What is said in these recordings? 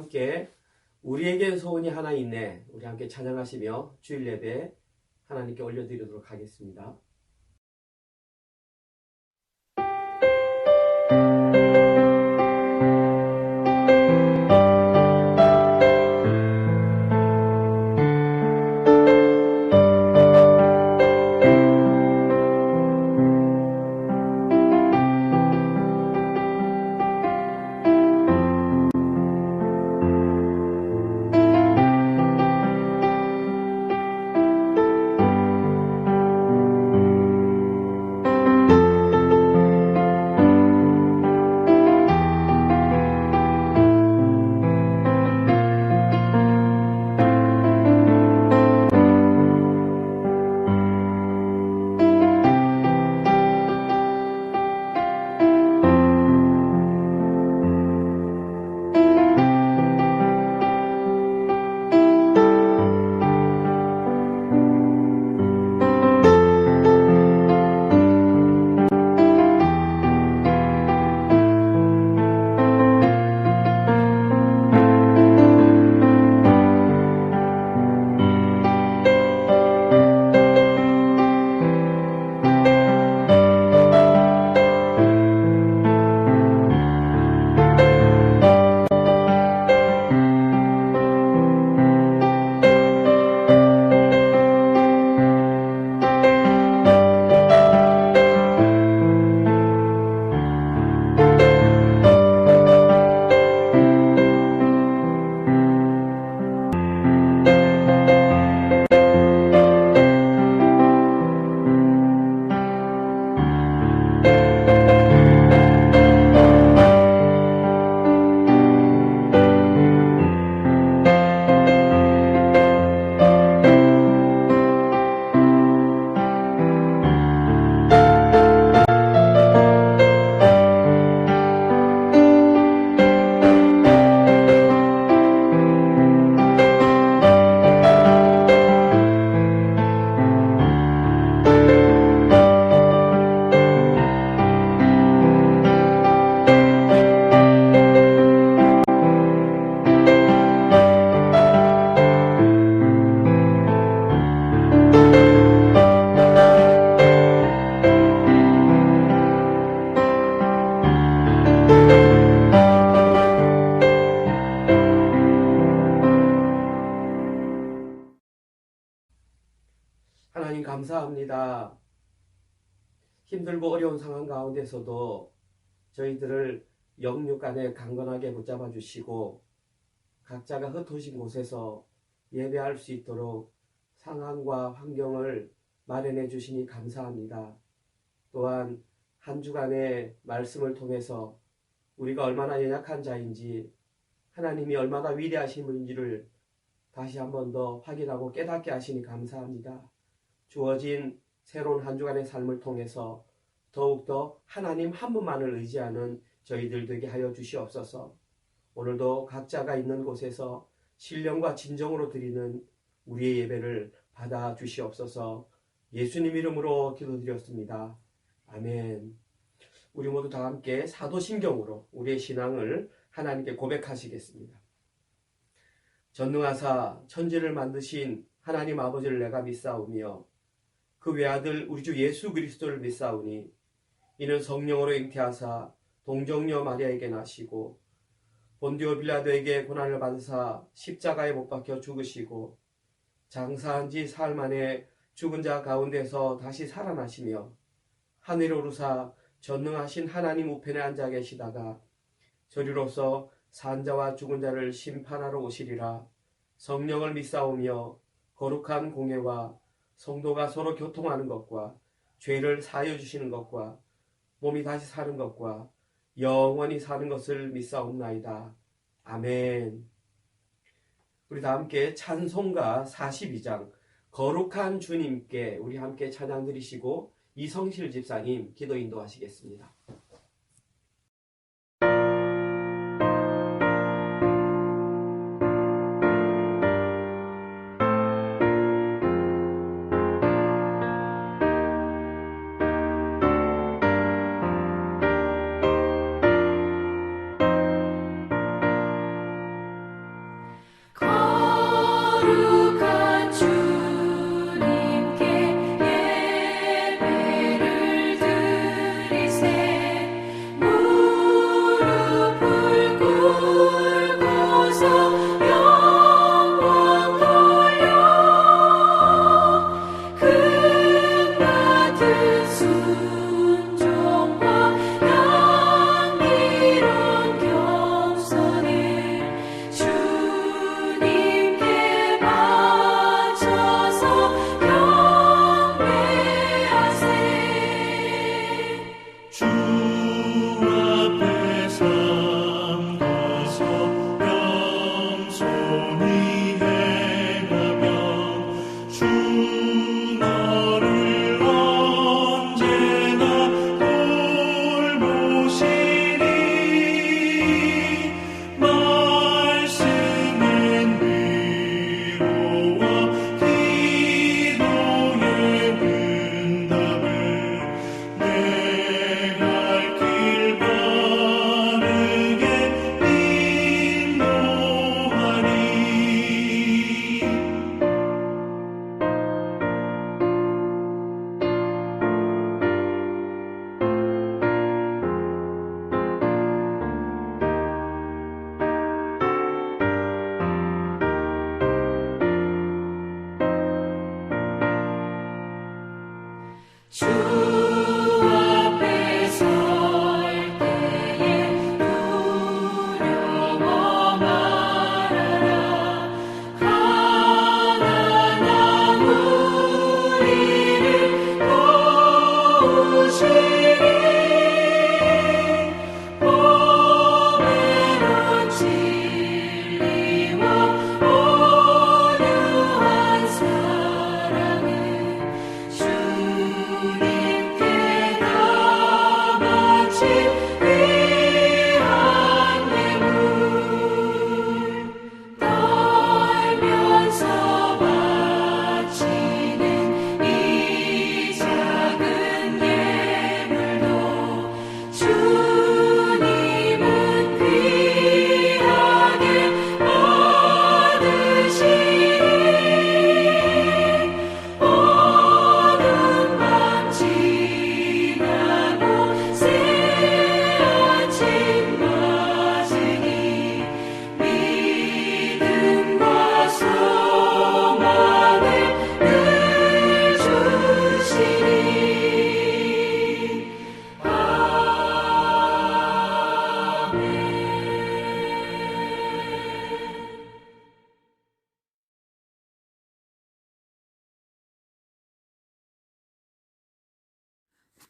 함께 우리에게 소원이 하나 있네. 우리 함께 찬양하시며 주일 예배 하나님께 올려드리도록 하겠습니다. 감사합니다. 힘들고 어려운 상황 가운데서도 저희들을 영육 안에 강건하게 붙잡아 주시고 각자가 흩어진 곳에서 예배할 수 있도록 상황과 환경을 마련해 주시니 감사합니다. 또한 한 주간의 말씀을 통해서 우리가 얼마나 연약한 자인지 하나님이 얼마나 위대하신 분인지를 다시 한 번 더 확인하고 깨닫게 하시니 감사합니다. 주어진 새로운 한 주간의 삶을 통해서 더욱더 하나님 한 분만을 의지하는 저희들 되게 하여 주시옵소서. 오늘도 각자가 있는 곳에서 신령과 진정으로 드리는 우리의 예배를 받아 주시옵소서. 예수님 이름으로 기도드렸습니다. 아멘. 우리 모두 다 함께 사도신경으로 우리의 신앙을 하나님께 고백하시겠습니다. 전능하사 천지를 만드신 하나님 아버지를 내가 믿사오며 그 외아들 우리 주 예수 그리스도를 믿사오니 이는 성령으로 잉태하사 동정녀 마리아에게 나시고 본디오 빌라도에게 고난을 받으사 십자가에 못 박혀 죽으시고 장사한 지 사흘 만에 죽은 자 가운데서 다시 살아나시며 하늘에 오르사 전능하신 하나님 우편에 앉아 계시다가 저리로서 산 자와 죽은 자를 심판하러 오시리라. 성령을 믿사오며 거룩한 공예와 성도가 서로 교통하는 것과 죄를 사하여 주시는 것과 몸이 다시 사는 것과 영원히 사는 것을 믿사옵나이다. 아멘. 우리 다 함께 찬송가 42장 거룩한 주님께 우리 함께 찬양 드리시고 이성실 집사님 기도 인도하시겠습니다. 거룩한 주님께 예배를 드리세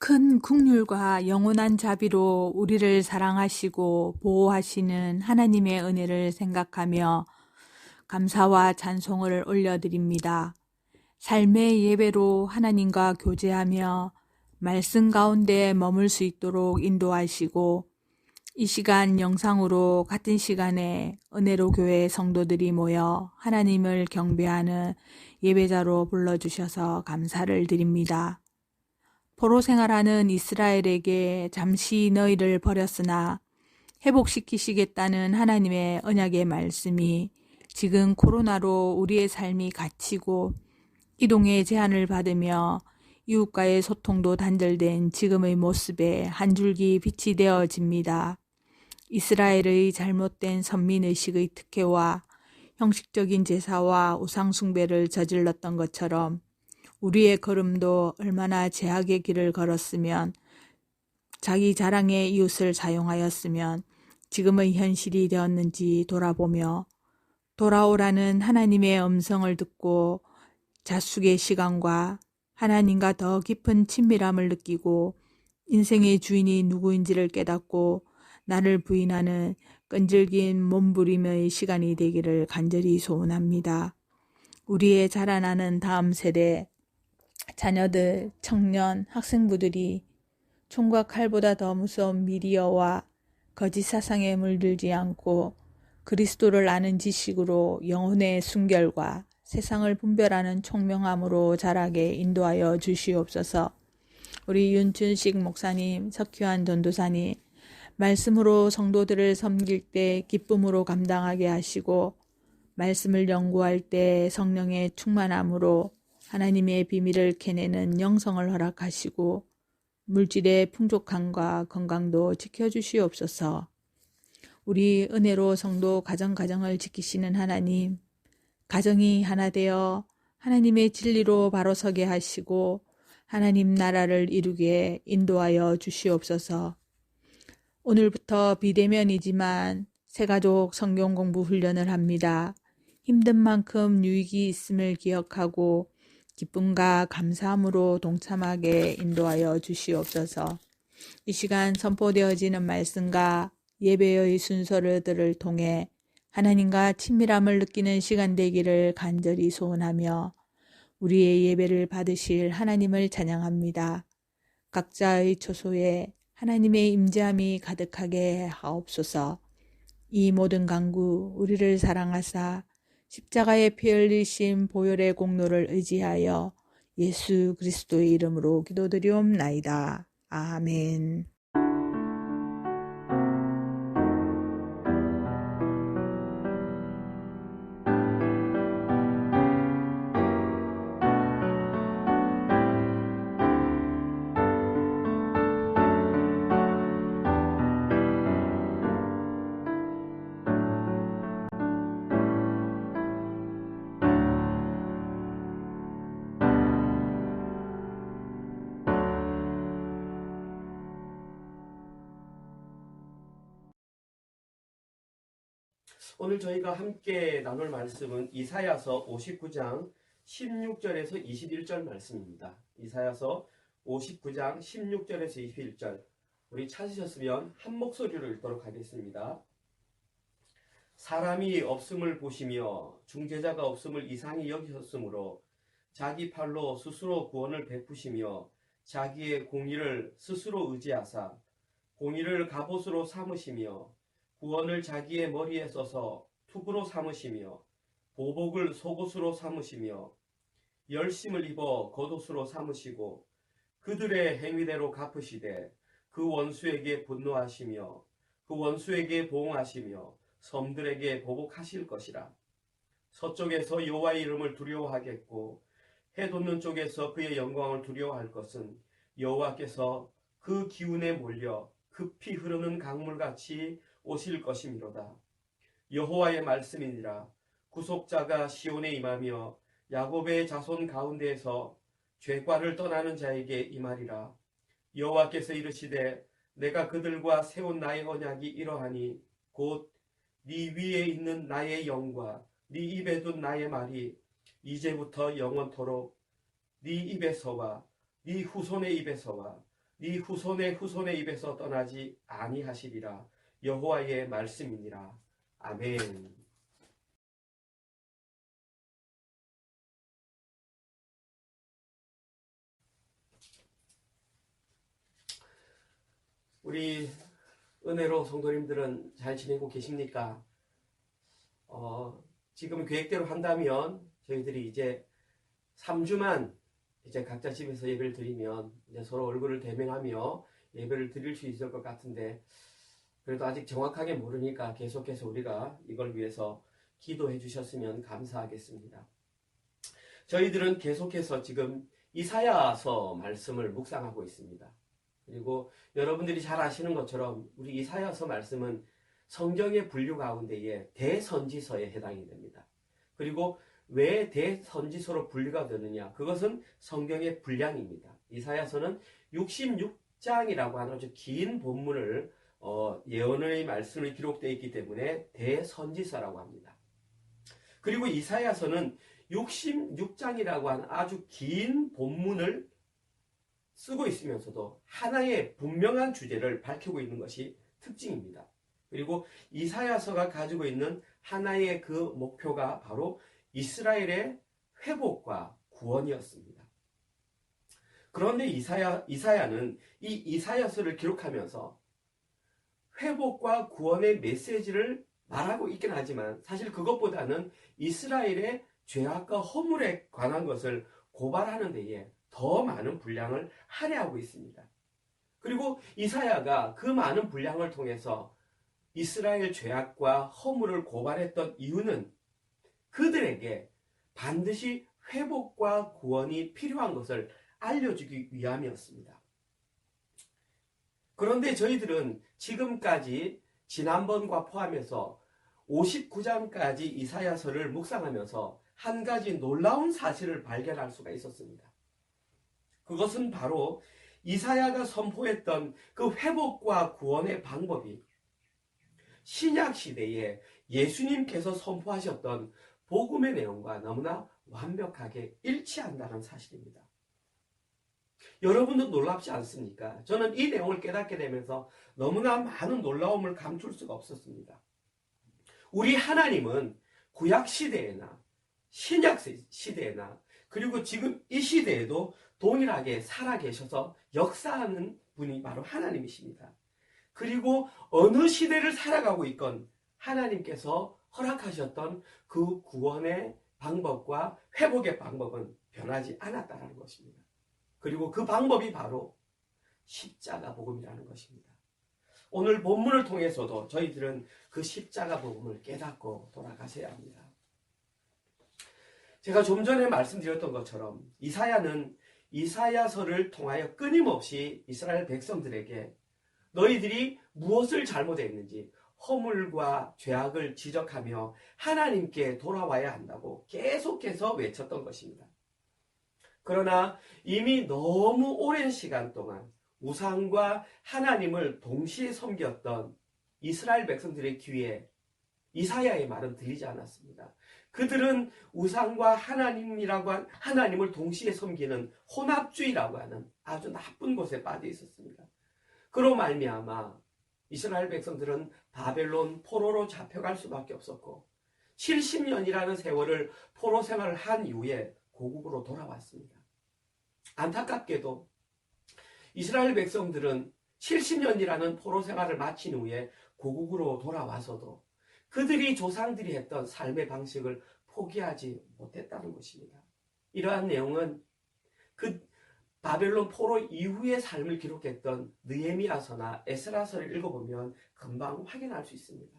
큰 긍휼과 영원한 자비로 우리를 사랑하시고 보호하시는 하나님의 은혜를 생각하며 감사와 찬송을 올려드립니다. 삶의 예배로 하나님과 교제하며 말씀 가운데 머물 수 있도록 인도하시고 이 시간 영상으로 같은 시간에 은혜로 교회 성도들이 모여 하나님을 경배하는 예배자로 불러주셔서 감사를 드립니다. 포로 생활하는 이스라엘에게 잠시 너희를 버렸으나 회복시키시겠다는 하나님의 언약의 말씀이 지금 코로나로 우리의 삶이 갇히고 이동의 제한을 받으며 이웃과의 소통도 단절된 지금의 모습에 한 줄기 빛이 되어집니다. 이스라엘의 잘못된 선민의식의 특혜와 형식적인 제사와 우상숭배를 저질렀던 것처럼 우리의 걸음도 얼마나 제약의 길을 걸었으면 자기 자랑의 이웃을 사용하였으면 지금의 현실이 되었는지 돌아보며 돌아오라는 하나님의 음성을 듣고 자숙의 시간과 하나님과 더 깊은 친밀함을 느끼고 인생의 주인이 누구인지를 깨닫고 나를 부인하는 끈질긴 몸부림의 시간이 되기를 간절히 소원합니다. 우리의 자라나는 다음 세대 자녀들, 청년, 학생부들이 총과 칼보다 더 무서운 미디어와 거짓 사상에 물들지 않고 그리스도를 아는 지식으로 영혼의 순결과 세상을 분별하는 총명함으로 자라게 인도하여 주시옵소서. 우리 윤춘식 목사님, 석규환 전도사님, 말씀으로 성도들을 섬길 때 기쁨으로 감당하게 하시고 말씀을 연구할 때 성령의 충만함으로 하나님의 비밀을 캐내는 영성을 허락하시고 물질의 풍족함과 건강도 지켜주시옵소서. 우리 은혜로 성도 가정을 지키시는 하나님, 가정이 하나 되어 하나님의 진리로 바로 서게 하시고 하나님 나라를 이루게 인도하여 주시옵소서. 오늘부터 비대면이지만 새가족 성경 공부 훈련을 합니다. 힘든 만큼 유익이 있음을 기억하고 기쁨과 감사함으로 동참하게 인도하여 주시옵소서. 이 시간 선포되어지는 말씀과 예배의 순서들을 통해 하나님과 친밀함을 느끼는 시간 되기를 간절히 소원하며 우리의 예배를 받으실 하나님을 찬양합니다. 각자의 초소에 하나님의 임재함이 가득하게 하옵소서. 이 모든 간구 우리를 사랑하사 십자가의 피 흘리심 보혈의 공로를 의지하여 예수 그리스도의 이름으로 기도드리옵나이다. 아멘. 오늘 저희가 함께 나눌 말씀은 이사야서 59장 16절에서 21절 말씀입니다. 이사야서 59장 16절에서 21절. 우리 찾으셨으면 한 목소리로 읽도록 하겠습니다. 사람이 없음을 보시며 중재자가 없음을 이상히 여기셨으므로 자기 팔로 스스로 구원을 베푸시며 자기의 공의를 스스로 의지하사 공의를 갑옷으로 삼으시며 구원을 자기의 머리에 써서 투구로 삼으시며 보복을 속옷으로 삼으시며 열심을 입어 겉옷으로 삼으시고 그들의 행위대로 갚으시되 그 원수에게 분노하시며 그 원수에게 보응하시며 섬들에게 보복하실 것이라. 서쪽에서 여호와의 이름을 두려워하겠고 해돋는 쪽에서 그의 영광을 두려워할 것은 여호와께서 그 기운에 몰려 급히 흐르는 강물같이 오실 것이미로다. 여호와의 말씀이니라. 구속자가 시온에 임하며 야곱의 자손 가운데에서 죄과를 떠나는 자에게 임하리라. 여호와께서 이르시되 내가 그들과 세운 나의 언약이 이러하니 곧 네 위에 있는 나의 영과 네 입에 둔 나의 말이 이제부터 영원토록 네 입에서와 네 후손의 입에서와 네 후손의 후손의 입에서 떠나지 아니하시리라. 여호와의 말씀이니라. 아멘. 우리 은혜로 성도님들은 잘 지내고 계십니까? 지금 계획대로 한다면 저희들이 이제 3주만 이제 각자 집에서 예배를 드리면 이제 서로 얼굴을 대면하며 예배를 드릴 수 있을 것 같은데, 그래도 아직 정확하게 모르니까 계속해서 우리가 이걸 위해서 기도해 주셨으면 감사하겠습니다. 저희들은 계속해서 지금 이사야서 말씀을 묵상하고 있습니다. 그리고 여러분들이 잘 아시는 것처럼 우리 이사야서 말씀은 성경의 분류 가운데에 대선지서에 해당이 됩니다. 그리고 왜 대선지서로 분류가 되느냐? 그것은 성경의 분량입니다. 이사야서는 66장이라고 하는 아주 긴 본문을 예언의 말씀이 기록되어 있기 때문에 대선지서라고 합니다. 그리고 이사야서는 66장이라고 하는 아주 긴 본문을 쓰고 있으면서도 하나의 분명한 주제를 밝히고 있는 것이 특징입니다. 그리고 이사야서가 가지고 있는 하나의 그 목표가 바로 이스라엘의 회복과 구원이었습니다. 그런데 이사야는 이 이사야서를 기록하면서 회복과 구원의 메시지를 말하고 있긴 하지만 사실 그것보다는 이스라엘의 죄악과 허물에 관한 것을 고발하는 데에 더 많은 분량을 할애하고 있습니다. 그리고 이사야가 그 많은 분량을 통해서 이스라엘 죄악과 허물을 고발했던 이유는 그들에게 반드시 회복과 구원이 필요한 것을 알려주기 위함이었습니다. 그런데 저희들은 지금까지 지난번과 포함해서 59장까지 이사야서를 묵상하면서 한 가지 놀라운 사실을 발견할 수가 있었습니다. 그것은 바로 이사야가 선포했던 그 회복과 구원의 방법이 신약 시대에 예수님께서 선포하셨던 복음의 내용과 너무나 완벽하게 일치한다는 사실입니다. 여러분도 놀랍지 않습니까? 저는 이 내용을 깨닫게 되면서 너무나 많은 놀라움을 감출 수가 없었습니다. 우리 하나님은 구약 시대에나 신약 시대에나 그리고 지금 이 시대에도 동일하게 살아계셔서 역사하는 분이 바로 하나님이십니다. 그리고 어느 시대를 살아가고 있건 하나님께서 허락하셨던 그 구원의 방법과 회복의 방법은 변하지 않았다는 것입니다. 그리고 그 방법이 바로 십자가 복음이라는 것입니다. 오늘 본문을 통해서도 저희들은 그 십자가 복음을 깨닫고 돌아가셔야 합니다. 제가 좀 전에 말씀드렸던 것처럼 이사야는 이사야서를 통하여 끊임없이 이스라엘 백성들에게 너희들이 무엇을 잘못했는지 허물과 죄악을 지적하며 하나님께 돌아와야 한다고 계속해서 외쳤던 것입니다. 그러나 이미 너무 오랜 시간 동안 우상과 하나님을 동시에 섬겼던 이스라엘 백성들의 귀에 이사야의 말은 들리지 않았습니다. 그들은 우상과 하나님을 동시에 섬기는 혼합주의라고 하는 아주 나쁜 곳에 빠져 있었습니다. 그로 말미암아 이스라엘 백성들은 바벨론 포로로 잡혀갈 수밖에 없었고 70년이라는 세월을 포로 생활을 한 이후에 고국으로 돌아왔습니다. 안타깝게도 이스라엘 백성들은 70년이라는 포로 생활을 마친 후에 고국으로 돌아와서도 그들이 조상들이 했던 삶의 방식을 포기하지 못했다는 것입니다. 이러한 내용은 그 바벨론 포로 이후의 삶을 기록했던 느헤미야서나 에스라서를 읽어보면 금방 확인할 수 있습니다.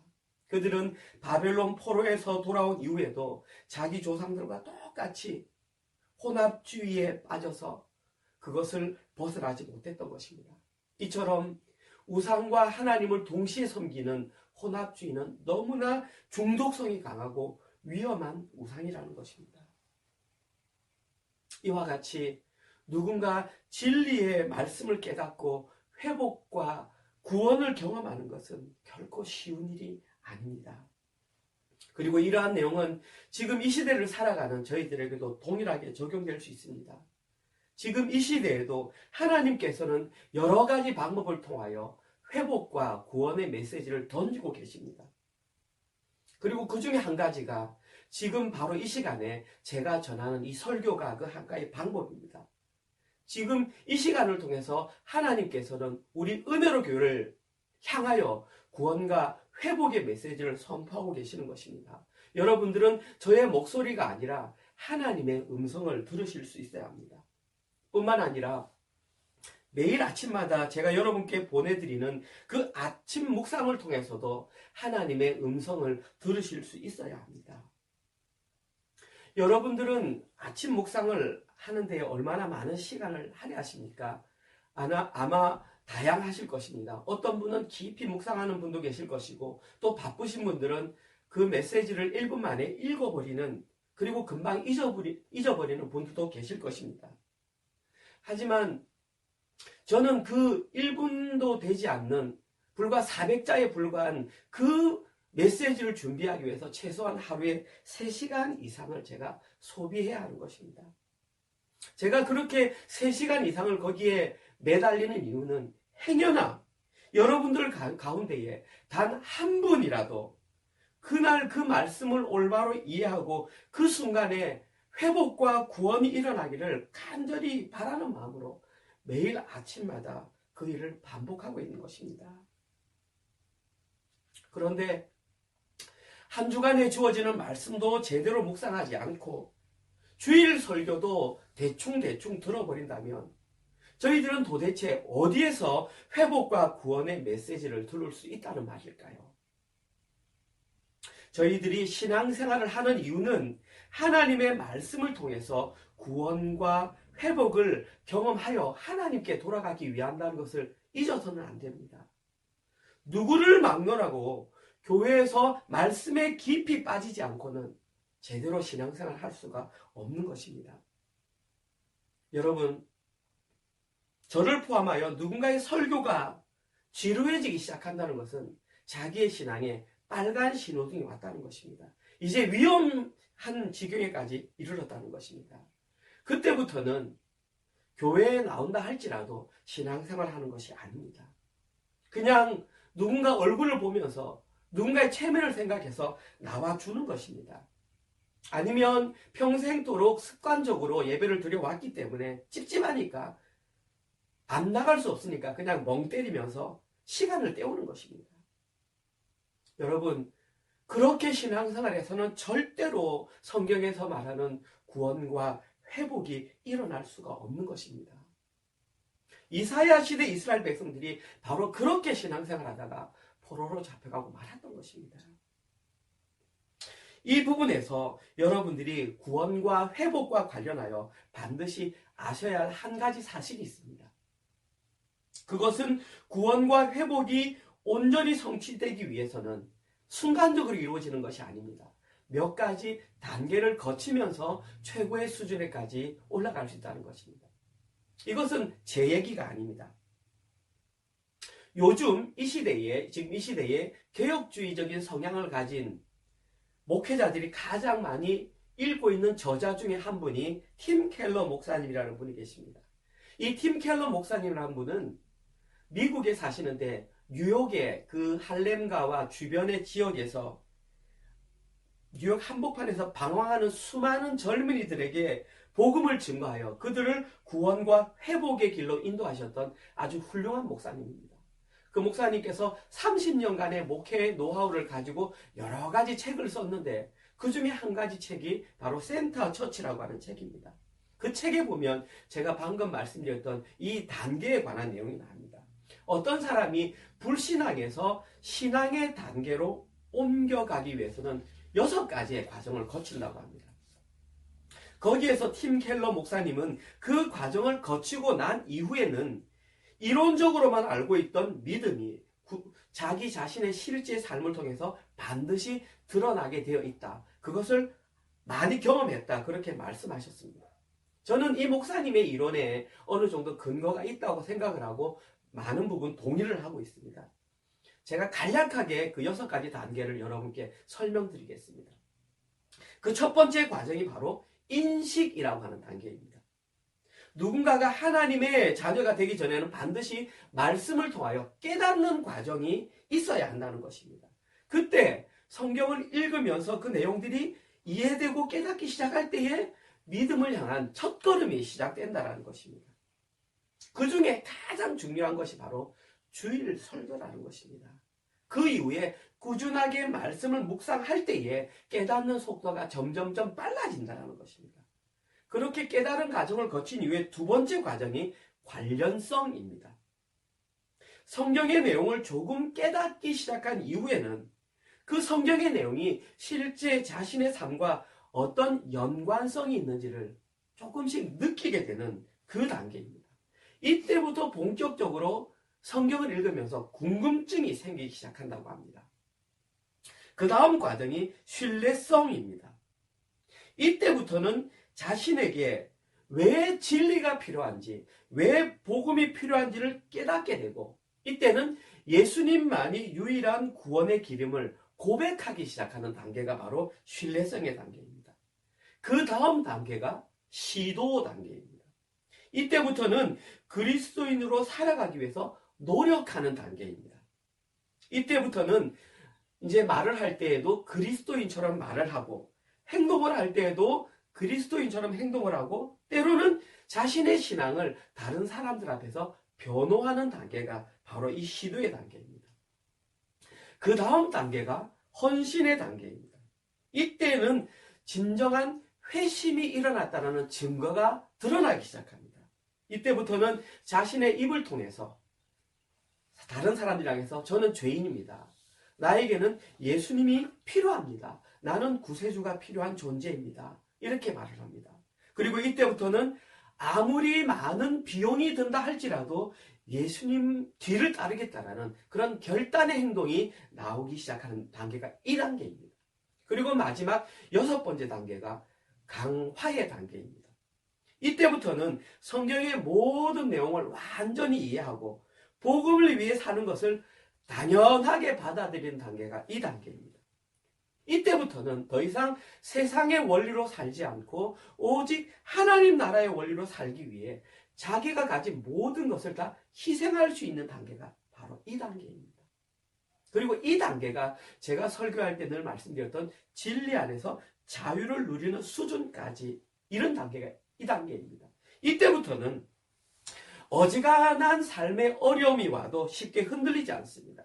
그들은 바벨론 포로에서 돌아온 이후에도 자기 조상들과 똑같이 혼합주의에 빠져서 그것을 벗어나지 못했던 것입니다. 이처럼 우상과 하나님을 동시에 섬기는 혼합주의는 너무나 중독성이 강하고 위험한 우상이라는 것입니다. 이와 같이 누군가 진리의 말씀을 깨닫고 회복과 구원을 경험하는 것은 결코 쉬운 일이 아닙니다. 그리고 이러한 내용은 지금 이 시대를 살아가는 저희들에게도 동일하게 적용될 수 있습니다. 지금 이 시대에도 하나님께서는 여러 가지 방법을 통하여 회복과 구원의 메시지를 던지고 계십니다. 그리고 그 중에 한 가지가 지금 바로 이 시간에 제가 전하는 이 설교가 그 한 가지 방법입니다. 지금 이 시간을 통해서 하나님께서는 우리 은혜로 교회를 향하여 구원과 회복의 메시지를 선포하고 계시는 것입니다. 여러분들은 저의 목소리가 아니라 하나님의 음성을 들으실 수 있어야 합니다. 뿐만 아니라 매일 아침마다 제가 여러분께 보내드리는 그 아침 묵상을 통해서도 하나님의 음성을 들으실 수 있어야 합니다. 여러분들은 아침 묵상을 하는데 얼마나 많은 시간을 할애하십니까? 아마 다양하실 것입니다. 어떤 분은 깊이 묵상하는 분도 계실 것이고, 또 바쁘신 분들은 그 메시지를 1분 만에 읽어버리는, 그리고 금방 잊어버리는 분들도 계실 것입니다. 하지만 저는 그 1분도 되지 않는 불과 400자에 불과한 그 메시지를 준비하기 위해서 최소한 하루에 3시간 이상을 제가 소비해야 하는 것입니다. 제가 그렇게 3시간 이상을 거기에 매달리는 이유는 행여나 여러분들 가운데에 단 한 분이라도 그날 그 말씀을 올바로 이해하고 그 순간에 회복과 구원이 일어나기를 간절히 바라는 마음으로 매일 아침마다 그 일을 반복하고 있는 것입니다. 그런데 한 주간에 주어지는 말씀도 제대로 묵상하지 않고 주일 설교도 대충 들어버린다면 저희들은 도대체 어디에서 회복과 구원의 메시지를 들을 수 있다는 말일까요? 저희들이 신앙생활을 하는 이유는 하나님의 말씀을 통해서 구원과 회복을 경험하여 하나님께 돌아가기 위한다는 것을 잊어서는 안 됩니다. 누구를 막론하고 교회에서 말씀에 깊이 빠지지 않고는 제대로 신앙생활을 할 수가 없는 것입니다. 여러분, 저를 포함하여 누군가의 설교가 지루해지기 시작한다는 것은 자기의 신앙에 빨간 신호등이 왔다는 것입니다. 이제 위험한 지경에까지 이르렀다는 것입니다. 그때부터는 교회에 나온다 할지라도 신앙생활을 하는 것이 아닙니다. 그냥 누군가 얼굴을 보면서 누군가의 체면을 생각해서 나와주는 것입니다. 아니면 평생도록 습관적으로 예배를 드려왔기 때문에 찝찝하니까 안 나갈 수 없으니까 그냥 멍 때리면서 시간을 때우는 것입니다. 여러분, 그렇게 신앙생활에서는 절대로 성경에서 말하는 구원과 회복이 일어날 수가 없는 것입니다. 이사야 시대 이스라엘 백성들이 바로 그렇게 신앙생활하다가 포로로 잡혀가고 말았던 것입니다. 이 부분에서 여러분들이 구원과 회복과 관련하여 반드시 아셔야 할 한 가지 사실이 있습니다. 그것은 구원과 회복이 온전히 성취되기 위해서는 순간적으로 이루어지는 것이 아닙니다. 몇 가지 단계를 거치면서 최고의 수준에까지 올라갈 수 있다는 것입니다. 이것은 제 얘기가 아닙니다. 요즘 지금 이 시대에 개혁주의적인 성향을 가진 목회자들이 가장 많이 읽고 있는 저자 중에 한 분이 팀 켈러 목사님이라는 분이 계십니다. 이 팀 켈러 목사님이라는 분은 미국에 사시는데 뉴욕의 그 할렘가와 주변의 지역에서 뉴욕 한복판에서 방황하는 수많은 젊은이들에게 복음을 증거하여 그들을 구원과 회복의 길로 인도하셨던 아주 훌륭한 목사님입니다. 그 목사님께서 30년간의 목회의 노하우를 가지고 여러 가지 책을 썼는데 그 중에 한 가지 책이 바로 센터 처치라고 하는 책입니다. 그 책에 보면 제가 방금 말씀드렸던 이 단계에 관한 내용이 나옵니다. 어떤 사람이 불신앙에서 신앙의 단계로 옮겨가기 위해서는 6가지의 과정을 거친다고 합니다. 거기에서 팀 켈러 목사님은 그 과정을 거치고 난 이후에는 이론적으로만 알고 있던 믿음이 자기 자신의 실제 삶을 통해서 반드시 드러나게 되어 있다. 그것을 많이 경험했다. 그렇게 말씀하셨습니다. 저는 이 목사님의 이론에 어느 정도 근거가 있다고 생각을 하고 많은 부분 동의를 하고 있습니다. 제가 간략하게 그 6가지 단계를 여러분께 설명드리겠습니다. 그 첫 번째 과정이 바로 인식이라고 하는 단계입니다. 누군가가 하나님의 자녀가 되기 전에는 반드시 말씀을 통하여 깨닫는 과정이 있어야 한다는 것입니다. 그때 성경을 읽으면서 그 내용들이 이해되고 깨닫기 시작할 때에 믿음을 향한 첫걸음이 시작된다는 것입니다. 그 중에 가장 중요한 것이 바로 주일 설교라는 것입니다. 그 이후에 꾸준하게 말씀을 묵상할 때에 깨닫는 속도가 점점점 빨라진다는 것입니다. 그렇게 깨달은 과정을 거친 이후에 두 번째 과정이 관련성입니다. 성경의 내용을 조금 깨닫기 시작한 이후에는 그 성경의 내용이 실제 자신의 삶과 어떤 연관성이 있는지를 조금씩 느끼게 되는 그 단계입니다. 이때부터 본격적으로 성경을 읽으면서 궁금증이 생기기 시작한다고 합니다. 그 다음 과정이 신뢰성입니다. 이때부터는 자신에게 왜 진리가 필요한지, 왜 복음이 필요한지를 깨닫게 되고, 이때는 예수님만이 유일한 구원의 기름을 고백하기 시작하는 단계가 바로 신뢰성의 단계입니다. 그 다음 단계가 시도 단계입니다. 이때부터는 그리스도인으로 살아가기 위해서 노력하는 단계입니다. 이때부터는 이제 말을 할 때에도 그리스도인처럼 말을 하고, 행동을 할 때에도 그리스도인처럼 행동을 하고, 때로는 자신의 신앙을 다른 사람들 앞에서 변호하는 단계가 바로 이 시도의 단계입니다. 그 다음 단계가 헌신의 단계입니다. 이때는 진정한 회심이 일어났다는 증거가 드러나기 시작합니다. 이때부터는 자신의 입을 통해서 다른 사람들 향해서 저는 죄인입니다. 나에게는 예수님이 필요합니다. 나는 구세주가 필요한 존재입니다. 이렇게 말을 합니다. 그리고 이때부터는 아무리 많은 비용이 든다 할지라도 예수님 뒤를 따르겠다라는 그런 결단의 행동이 나오기 시작하는 단계가 이 단계입니다. 그리고 마지막 6번째 단계가 강화의 단계입니다. 이때부터는 성경의 모든 내용을 완전히 이해하고 복음을 위해 사는 것을 당연하게 받아들이는 단계가 이 단계입니다. 이때부터는 더 이상 세상의 원리로 살지 않고 오직 하나님 나라의 원리로 살기 위해 자기가 가진 모든 것을 다 희생할 수 있는 단계가 바로 이 단계입니다. 그리고 이 단계가 제가 설교할 때 늘 말씀드렸던 진리 안에서 자유를 누리는 수준까지 이런 단계가 이 단계입니다. 이때부터는 어지간한 삶의 어려움이 와도 쉽게 흔들리지 않습니다.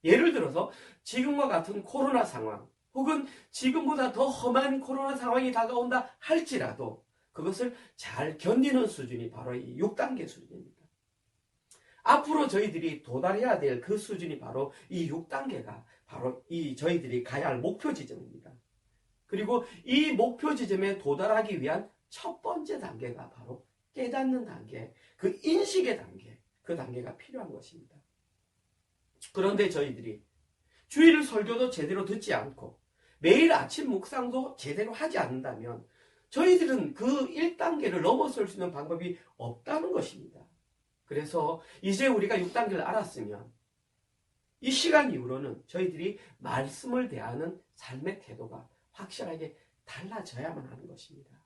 예를 들어서 지금과 같은 코로나 상황, 혹은 지금보다 더 험한 코로나 상황이 다가온다 할지라도 그것을 잘 견디는 수준이 바로 이 6단계 수준입니다. 앞으로 저희들이 도달해야 될 그 수준이 바로 이 6단계가 바로 이 저희들이 가야 할 목표 지점입니다. 그리고 이 목표 지점에 도달하기 위한 첫 번째 단계가 바로 깨닫는 단계, 그 인식의 단계, 그 단계가 필요한 것입니다. 그런데 저희들이 주일 설교도 제대로 듣지 않고 매일 아침 묵상도 제대로 하지 않는다면 저희들은 그 1단계를 넘어설 수 있는 방법이 없다는 것입니다. 그래서 이제 우리가 6단계를 알았으면 이 시간 이후로는 저희들이 말씀을 대하는 삶의 태도가 확실하게 달라져야만 하는 것입니다.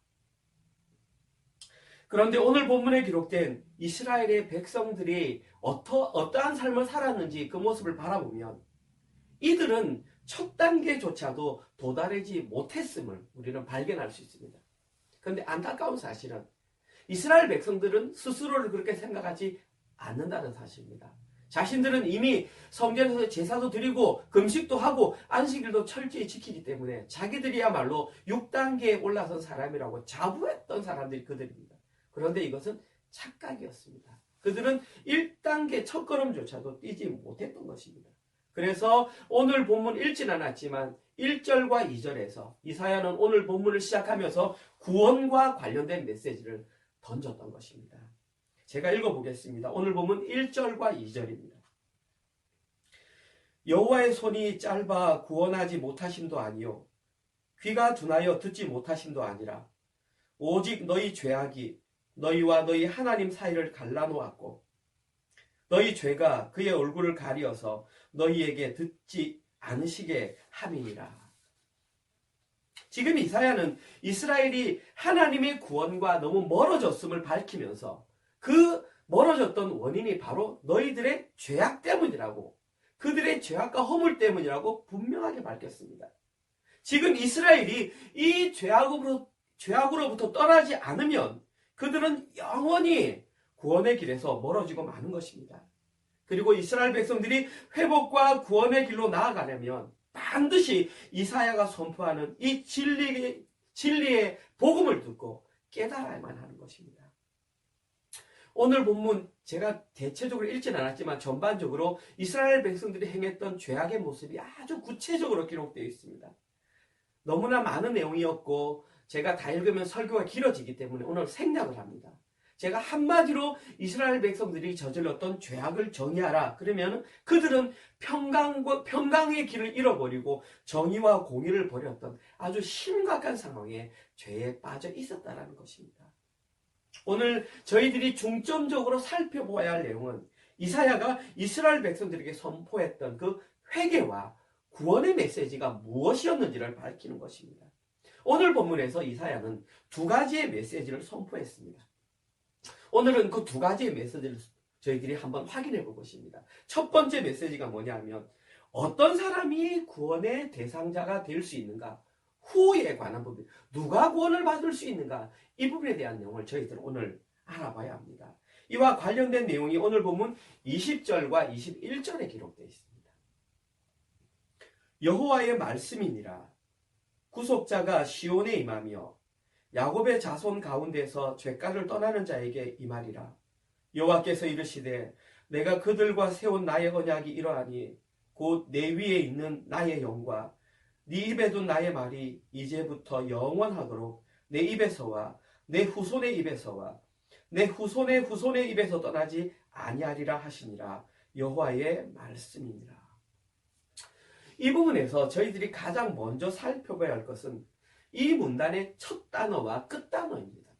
그런데 오늘 본문에 기록된 이스라엘의 백성들이 어떠한 삶을 살았는지 그 모습을 바라보면 이들은 첫 단계조차도 도달하지 못했음을 우리는 발견할 수 있습니다. 그런데 안타까운 사실은 이스라엘 백성들은 스스로를 그렇게 생각하지 않는다는 사실입니다. 자신들은 이미 성전에서 제사도 드리고 금식도 하고 안식일도 철저히 지키기 때문에 자기들이야말로 6단계에 올라선 사람이라고 자부했던 사람들이 그들입니다. 그런데 이것은 착각이었습니다. 그들은 1단계 첫걸음조차도 뛰지 못했던 것입니다. 그래서 오늘 본문 읽지는 않았지만 1절과 2절에서 이사야는 오늘 본문을 시작하면서 구원과 관련된 메시지를 던졌던 것입니다. 제가 읽어보겠습니다. 오늘 본문 1절과 2절입니다. 여호와의 손이 짧아 구원하지 못하심도 아니요 귀가 둔하여 듣지 못하심도 아니라 오직 너희 죄악이 너희와 너희 하나님 사이를 갈라놓았고 너희 죄가 그의 얼굴을 가리어서 너희에게 듣지 않으시게 함이니라. 지금 이사야는 이스라엘이 하나님의 구원과 너무 멀어졌음을 밝히면서 그 멀어졌던 원인이 바로 너희들의 죄악 때문이라고, 그들의 죄악과 허물 때문이라고 분명하게 밝혔습니다. 지금 이스라엘이 이 죄악으로부터 떠나지 않으면 그들은 영원히 구원의 길에서 멀어지고 마는 것입니다. 그리고 이스라엘 백성들이 회복과 구원의 길로 나아가려면 반드시 이사야가 선포하는 이 진리의 복음을 듣고 깨달아야만 하는 것입니다. 오늘 본문 제가 대체적으로 읽진 않았지만 전반적으로 이스라엘 백성들이 행했던 죄악의 모습이 아주 구체적으로 기록되어 있습니다. 너무나 많은 내용이었고 제가 다 읽으면 설교가 길어지기 때문에 오늘 생략을 합니다. 제가 한마디로 이스라엘 백성들이 저질렀던 죄악을 정의하라 그러면 그들은 평강의 길을 잃어버리고 정의와 공의를 버렸던 아주 심각한 상황에 죄에 빠져 있었다는 것입니다. 오늘 저희들이 중점적으로 살펴보아야 할 내용은 이사야가 이스라엘 백성들에게 선포했던 그 회개와 구원의 메시지가 무엇이었는지를 밝히는 것입니다. 오늘 본문에서 이사야는 두 가지의 메시지를 선포했습니다. 오늘은 그 두 가지의 메시지를 저희들이 한번 확인해 볼 것입니다. 첫 번째 메시지가 뭐냐면 어떤 사람이 구원의 대상자가 될 수 있는가, 후에 관한 부분, 누가 구원을 받을 수 있는가, 이 부분에 대한 내용을 저희들 오늘 알아봐야 합니다. 이와 관련된 내용이 오늘 본문 20절과 21절에 기록되어 있습니다. 여호와의 말씀이니라. 구속자가 시온에 임하며 야곱의 자손 가운데서 죄가를 떠나는 자에게 임하리라. 여호와께서 이르시되 내가 그들과 세운 나의 언약이 이러하니 곧 내 위에 있는 나의 영과 네 입에 둔 나의 말이 이제부터 영원하도록 내 입에서와 내 후손의 입에서와 내 후손의 후손의 입에서 떠나지 아니하리라 하시니라. 여호와의 말씀이니라. 이 부분에서 저희들이 가장 먼저 살펴봐야 할 것은 이 문단의 첫 단어와 끝 단어입니다.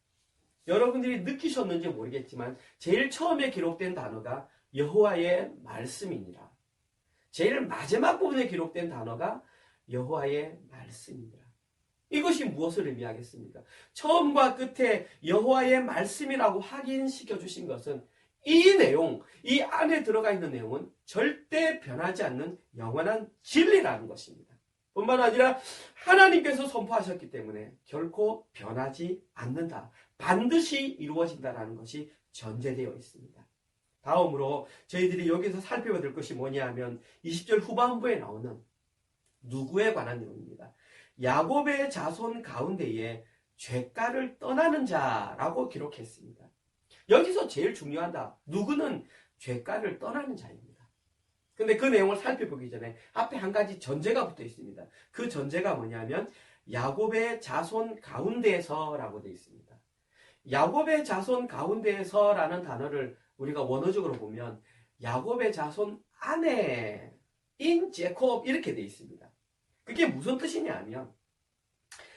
여러분들이 느끼셨는지 모르겠지만 제일 처음에 기록된 단어가 여호와의 말씀이니라. 제일 마지막 부분에 기록된 단어가 여호와의 말씀이니라. 이것이 무엇을 의미하겠습니까? 처음과 끝에 여호와의 말씀이라고 확인시켜 주신 것은 이 내용, 이 안에 들어가 있는 내용은 절대 변하지 않는 영원한 진리라는 것입니다. 뿐만 아니라 하나님께서 선포하셨기 때문에 결코 변하지 않는다. 반드시 이루어진다라는 것이 전제되어 있습니다. 다음으로 저희들이 여기서 살펴볼 것이 뭐냐 하면 20절 후반부에 나오는 누구에 관한 내용입니다. 야곱의 자손 가운데에 죄가를 떠나는 자라고 기록했습니다. 여기서 제일 중요하다. 누구는 죄가를 떠나는 자입니다. 근데 그 내용을 살펴보기 전에 앞에 한 가지 전제가 붙어 있습니다. 그 전제가 뭐냐면 야곱의 자손 가운데서라고 되어 있습니다. 야곱의 자손 가운데서라는 단어를 우리가 원어적으로 보면 야곱의 자손 안에인 제콥 이렇게 되어 있습니다. 그게 무슨 뜻이냐면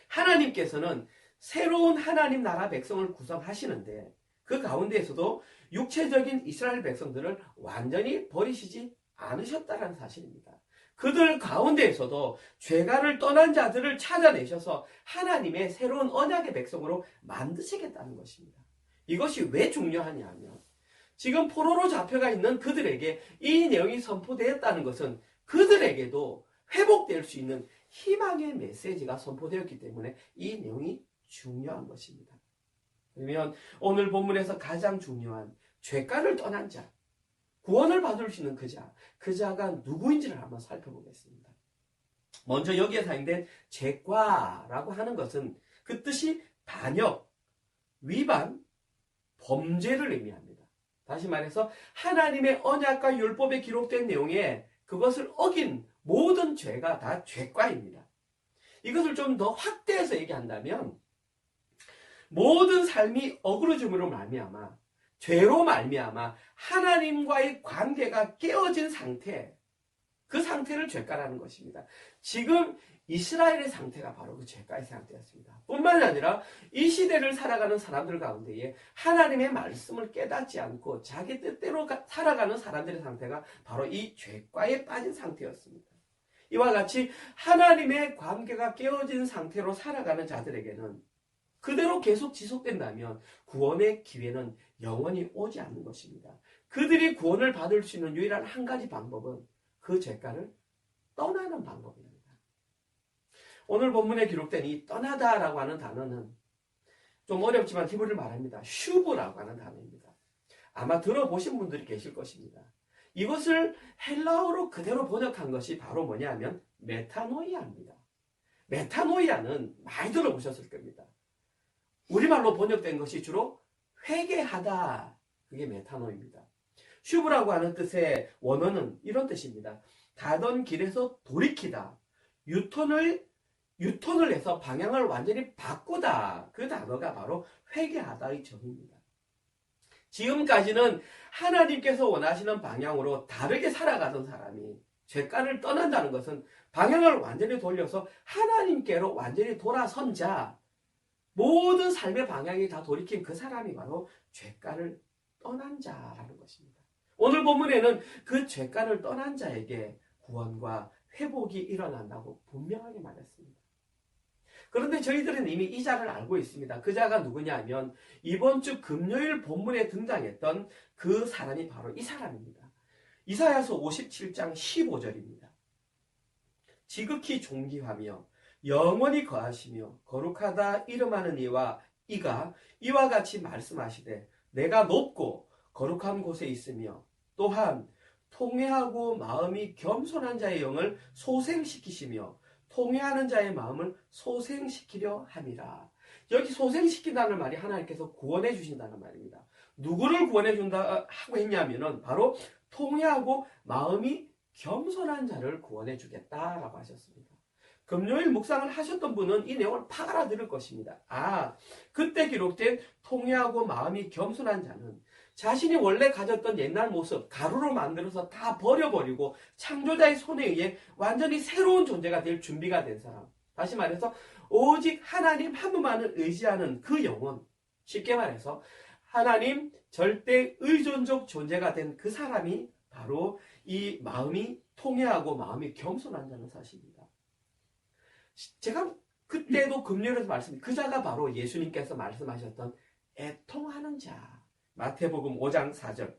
하나님께서는 새로운 하나님 나라 백성을 구성하시는데 그 가운데에서도 육체적인 이스라엘 백성들을 완전히 버리시지 않으셨다는 사실입니다. 그들 가운데에서도 죄가를 떠난 자들을 찾아내셔서 하나님의 새로운 언약의 백성으로 만드시겠다는 것입니다. 이것이 왜 중요하냐 하면 지금 포로로 잡혀가 있는 그들에게 이 내용이 선포되었다는 것은 그들에게도 회복될 수 있는 희망의 메시지가 선포되었기 때문에 이 내용이 중요한 것입니다. 그러면 오늘 본문에서 가장 중요한 죄가를 떠난 자, 구원을 받을 수 있는 그 자가 누구인지를 한번 살펴보겠습니다. 먼저 여기에 사용된 죄과라고 하는 것은 그 뜻이 반역, 위반, 범죄를 의미합니다. 다시 말해서 하나님의 언약과 율법에 기록된 내용에 그것을 어긴 모든 죄가 다 죄과입니다. 이것을 좀 더 확대해서 얘기한다면 모든 삶이 어그러짐으로 말미암아 죄로 말미암아 하나님과의 관계가 깨어진 상태, 그 상태를 죄가라는 것입니다. 지금 이스라엘의 상태가 바로 그 죄가의 상태였습니다. 뿐만 아니라 이 시대를 살아가는 사람들 가운데에 하나님의 말씀을 깨닫지 않고 자기 뜻대로 살아가는 사람들의 상태가 바로 이 죄가에 빠진 상태였습니다. 이와 같이 하나님의 관계가 깨어진 상태로 살아가는 자들에게는 그대로 계속 지속된다면 구원의 기회는 영원히 오지 않는 것입니다. 그들이 구원을 받을 수 있는 유일한 한 가지 방법은 그 죄가를 떠나는 방법입니다. 오늘 본문에 기록된 이 떠나다라고 하는 단어는 좀 어렵지만 히브리를 말합니다. 슈브라고 하는 단어입니다. 아마 들어보신 분들이 계실 것입니다. 이것을 헬라어로 그대로 번역한 것이 바로 뭐냐면 메타노이아입니다. 메타노이아는 많이 들어보셨을 겁니다. 우리말로 번역된 것이 주로 회개하다. 그게 메타노입니다. 슈브라고 하는 뜻의 원어는 이런 뜻입니다. 가던 길에서 돌이키다. 유턴을 해서 방향을 완전히 바꾸다. 그 단어가 바로 회개하다의 정의입니다. 지금까지는 하나님께서 원하시는 방향으로 다르게 살아가던 사람이 죄가를 떠난다는 것은 방향을 완전히 돌려서 하나님께로 완전히 돌아선 자, 모든 삶의 방향이 다 돌이킨 그 사람이 바로 죄가를 떠난 자라는 것입니다. 오늘 본문에는 그 죄가를 떠난 자에게 구원과 회복이 일어난다고 분명하게 말했습니다. 그런데 저희들은 이미 이 자를 알고 있습니다. 그 자가 누구냐 하면 이번 주 금요일 본문에 등장했던 그 사람이 바로 이 사람입니다. 이사야서 57장 15절입니다. 지극히 존귀하며 영원히 거하시며 거룩하다 이름하는 이와 이가 이와 같이 말씀하시되 내가 높고 거룩한 곳에 있으며 또한 통회하고 마음이 겸손한 자의 영을 소생시키시며 통회하는 자의 마음을 소생시키려 함이라. 여기 소생시킨다는 말이 하나님께서 구원해 주신다는 말입니다. 누구를 구원해 준다 하고 했냐면은 바로 통회하고 마음이 겸손한 자를 구원해 주겠다라고 하셨습니다. 금요일 묵상을 하셨던 분은 이 내용을 팍 알아들을 것입니다. 그때 기록된 통회하고 마음이 겸손한 자는 자신이 원래 가졌던 옛날 모습, 가루로 만들어서 다 버려버리고 창조자의 손에 의해 완전히 새로운 존재가 될 준비가 된 사람. 다시 말해서 오직 하나님 한 분만을 의지하는 그 영혼. 쉽게 말해서 하나님 절대 의존적 존재가 된 그 사람이 바로 이 마음이 통회하고 마음이 겸손한 자는 사실입니다. 제가 그때도 금요일에서 그 자가 바로 예수님께서 말씀하셨던 애통하는 자. 마태복음 5장 4절.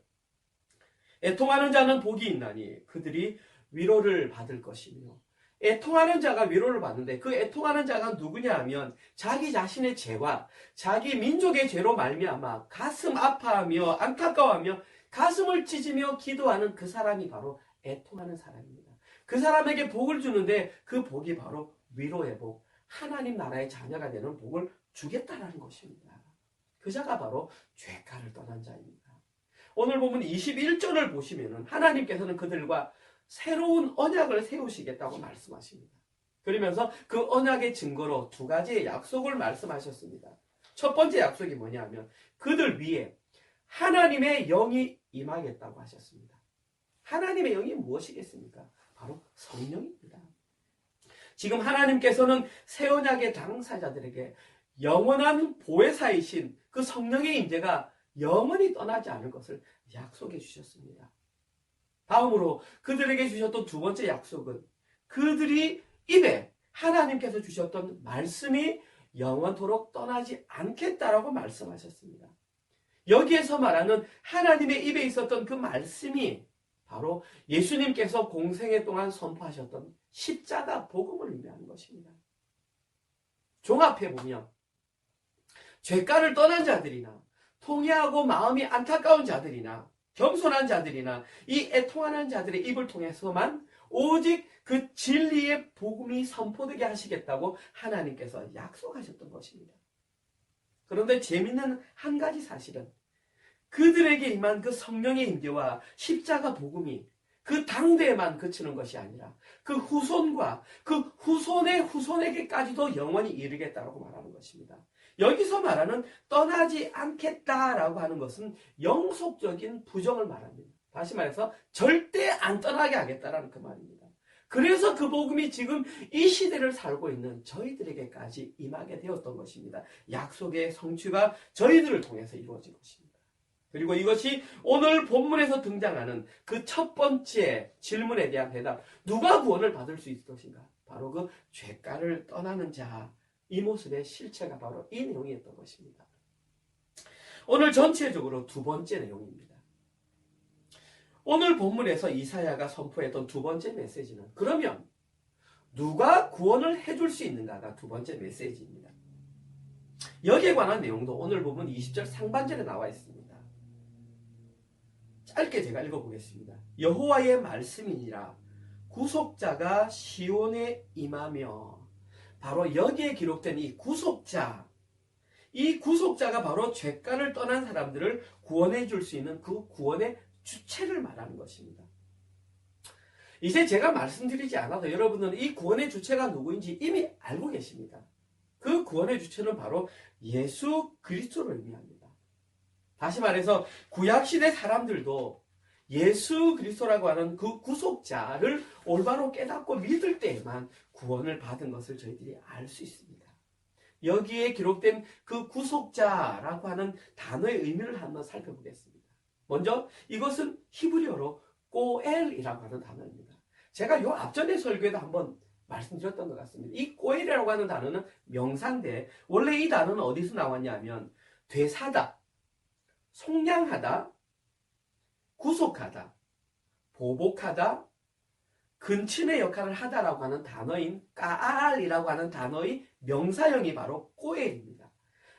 애통하는 자는 복이 있나니 그들이 위로를 받을 것이며. 애통하는 자가 위로를 받는데 그 애통하는 자가 누구냐 하면 자기 자신의 죄와 자기 민족의 죄로 말미암아 가슴 아파하며 안타까워하며 가슴을 찢으며 기도하는 그 사람이 바로 애통하는 사람입니다. 그 사람에게 복을 주는데 그 복이 바로 위로의 복, 하나님 나라의 자녀가 되는 복을 주겠다라는 것입니다. 그 자가 바로 죄가를 떠난 자입니다. 오늘 보면 21절을 보시면은 하나님께서는 그들과 새로운 언약을 세우시겠다고 말씀하십니다. 그러면서 그 언약의 증거로 두 가지의 약속을 말씀하셨습니다. 첫 번째 약속이 뭐냐 하면 그들 위에 하나님의 영이 임하겠다고 하셨습니다. 하나님의 영이 무엇이겠습니까? 바로 성령입니다. 지금 하나님께서는 새 언약의 당사자들에게 영원한 보혜사이신 그 성령의 임재가 영원히 떠나지 않을 것을 약속해 주셨습니다. 다음으로 그들에게 주셨던 두 번째 약속은 그들이 입에 하나님께서 주셨던 말씀이 영원토록 떠나지 않겠다라고 말씀하셨습니다. 여기에서 말하는 하나님의 입에 있었던 그 말씀이 바로 예수님께서 공생애 동안 선포하셨던 십자가 복음을 의미하는 것입니다. 종합해 보면 죄가를 떠난 자들이나 통회하고 마음이 안타까운 자들이나 겸손한 자들이나 이 애통하는 자들의 입을 통해서만 오직 그 진리의 복음이 선포되게 하시겠다고 하나님께서 약속하셨던 것입니다. 그런데 재미있는 한 가지 사실은 그들에게 임한 그 성령의 임재와 십자가 복음이 그 당대에만 그치는 것이 아니라 그 후손과 그 후손의 후손에게까지도 영원히 이르겠다라고 말하는 것입니다. 여기서 말하는 떠나지 않겠다라고 하는 것은 영속적인 부정을 말합니다. 다시 말해서 절대 안 떠나게 하겠다라는 그 말입니다. 그래서 그 복음이 지금 이 시대를 살고 있는 저희들에게까지 임하게 되었던 것입니다. 약속의 성취가 저희들을 통해서 이루어진 것입니다. 그리고 이것이 오늘 본문에서 등장하는 그 첫 번째 질문에 대한 대답, 누가 구원을 받을 수 있을 것인가? 바로 그 죄가를 떠나는 자, 이 모습의 실체가 바로 이 내용이었던 것입니다. 오늘 전체적으로 두 번째 내용입니다. 오늘 본문에서 이사야가 선포했던 두 번째 메시지는, 그러면 누가 구원을 해줄 수 있는가가 두 번째 메시지입니다. 여기에 관한 내용도 오늘 본문 20절 상반절에 나와 있습니다. 짧게 제가 읽어보겠습니다. 여호와의 말씀이니라 구속자가 시온에 임하며, 바로 여기에 기록된 이 구속자가 바로 죄가를 떠난 사람들을 구원해 줄 수 있는 그 구원의 주체를 말하는 것입니다. 이제 제가 말씀드리지 않아도 여러분은 이 구원의 주체가 누구인지 이미 알고 계십니다. 그 구원의 주체는 바로 예수 그리스도를 의미합니다. 다시 말해서 구약시대 사람들도 예수 그리스도라고 하는 그 구속자를 올바로 깨닫고 믿을 때에만 구원을 받은 것을 저희들이 알 수 있습니다. 여기에 기록된 그 구속자라고 하는 단어의 의미를 한번 살펴보겠습니다. 먼저 이것은 히브리어로 꼬엘이라고 하는 단어입니다. 제가 요 앞전에 설교에도 한번 말씀드렸던 것 같습니다. 이 꼬엘이라고 하는 단어는 명사인데, 원래 이 단어는 어디서 나왔냐면 되사다, 속량하다, 구속하다, 보복하다, 근친의 역할을 하다라고 하는 단어인 까알이라고 하는 단어의 명사형이 바로 꼬엘입니다.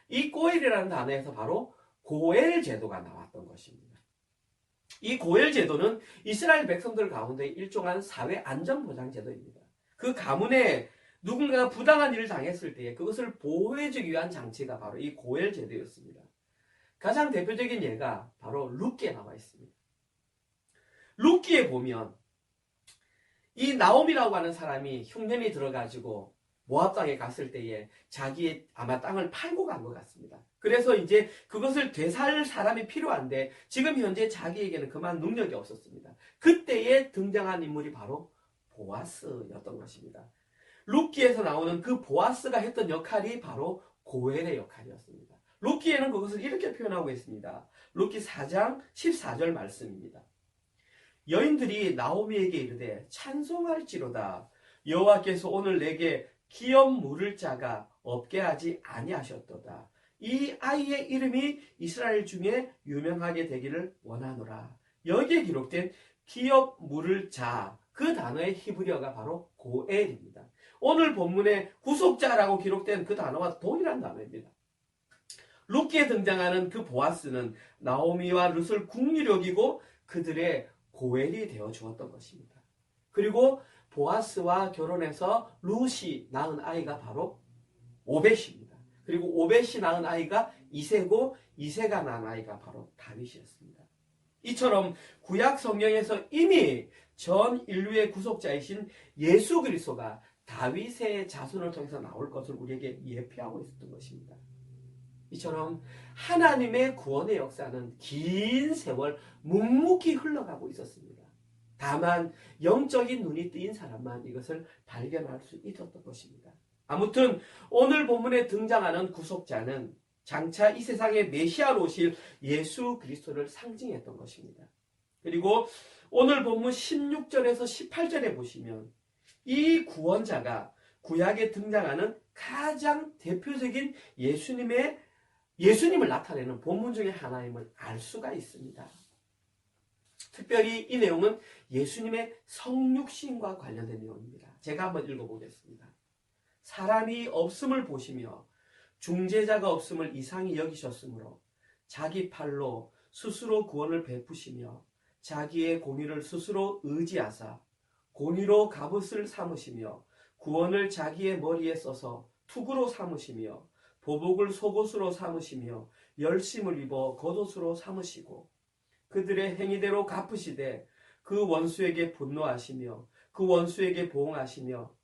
이 꼬엘이라는 단어에서 바로 고엘 제도가 나왔던 것입니다. 이 고엘 제도는 이스라엘 백성들 가운데 일종한 사회 안전보장 제도입니다. 그 가문에 누군가가 부당한 일을 당했을 때 그것을 보호해주기 위한 장치가 바로 이 고엘 제도였습니다. 가장 대표적인 예가 바로 룻기에 나와 있습니다. 룻기에 보면 이 나옴이라고 하는 사람이 흉년이 들어가지고 모압 땅에 갔을 때에 자기의 아마 땅을 팔고 간 것 같습니다. 그래서 이제 그것을 되살 사람이 필요한데 지금 현재 자기에게는 그만 능력이 없었습니다. 그때에 등장한 인물이 바로 보아스였던 것입니다. 룻기에서 나오는 그 보아스가 했던 역할이 바로 고엘의 역할이었습니다. 룻기에는 그것을 이렇게 표현하고 있습니다. 룻기 4장 14절 말씀입니다. 여인들이 나오미에게 이르되 찬송할지로다. 여호와께서 오늘 내게 기업 물을 자가 없게 하지 아니하셨도다. 이 아이의 이름이 이스라엘 중에 유명하게 되기를 원하노라. 여기에 기록된 기업 물을 자, 그 단어의 히브리어가 바로 고엘입니다. 오늘 본문에 구속자라고 기록된 그 단어와 동일한 단어입니다. 룻기에 등장하는 그 보아스는 나오미와 룻을 국률이 여기고 그들의 고엘이 되어 주었던 것입니다. 그리고 보아스와 결혼해서 룻이 낳은 아이가 바로 오벳입니다. 그리고 오벳이 낳은 아이가 이세고 이세가 낳은 아이가 바로 다윗이었습니다. 이처럼 구약 성경에서 이미 전 인류의 구속자이신 예수 그리스도가 다윗의 자손을 통해서 나올 것을 우리에게 예표하고 있었던 것입니다. 이처럼 하나님의 구원의 역사는 긴 세월 묵묵히 흘러가고 있었습니다. 다만 영적인 눈이 뜨인 사람만 이것을 발견할 수 있었던 것입니다. 아무튼 오늘 본문에 등장하는 구속자는 장차 이 세상에 메시아로 오실 예수 그리스도를 상징했던 것입니다. 그리고 오늘 본문 16절에서 18절에 보시면 이 구원자가 구약에 등장하는 가장 대표적인 예수님을 나타내는 본문 중에 하나임을 알 수가 있습니다. 특별히 이 내용은 예수님의 성육신과 관련된 내용입니다. 제가 한번 읽어보겠습니다. 사람이 없음을 보시며 중재자가 없음을 이상히 여기셨으므로 자기 팔로 스스로 구원을 베푸시며 자기의 공의를 스스로 의지하사 공의로 갑옷을 삼으시며 구원을 자기의 머리에 써서 투구로 삼으시며 보복을 속옷으로 삼으시며 열심을 입어 겉옷으로 삼으시고 그들의 행위대로 갚으시되 그 원수에게 분노하시며 그 원수에게 보응하시며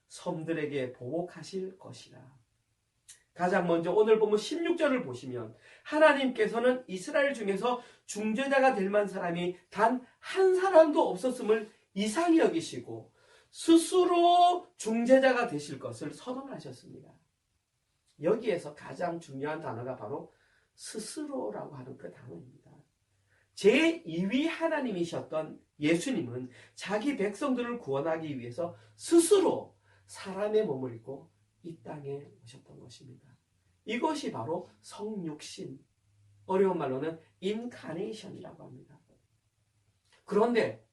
섬들에게 보복하실 것이라. 가장 먼저 오늘 보면 16절을 보시면 하나님께서는 이스라엘 중에서 중재자가 될 만한 사람이 단 한 사람도 없었음을 이상히 여기시고 스스로 중재자가 되실 것을 선언하셨습니다. 여기에서 가장 중요한 단어가 바로 스스로라고 하는 그 단어입니다. 제2위 하나님이셨던 예수님은 자기 백성들을 구원하기 위해서 스스로 사람의 몸을 입고 이 땅에 오셨던 것입니다. 이것이 바로 성육신, 어려운 말로는 인카네이션이라고 합니다. 그런데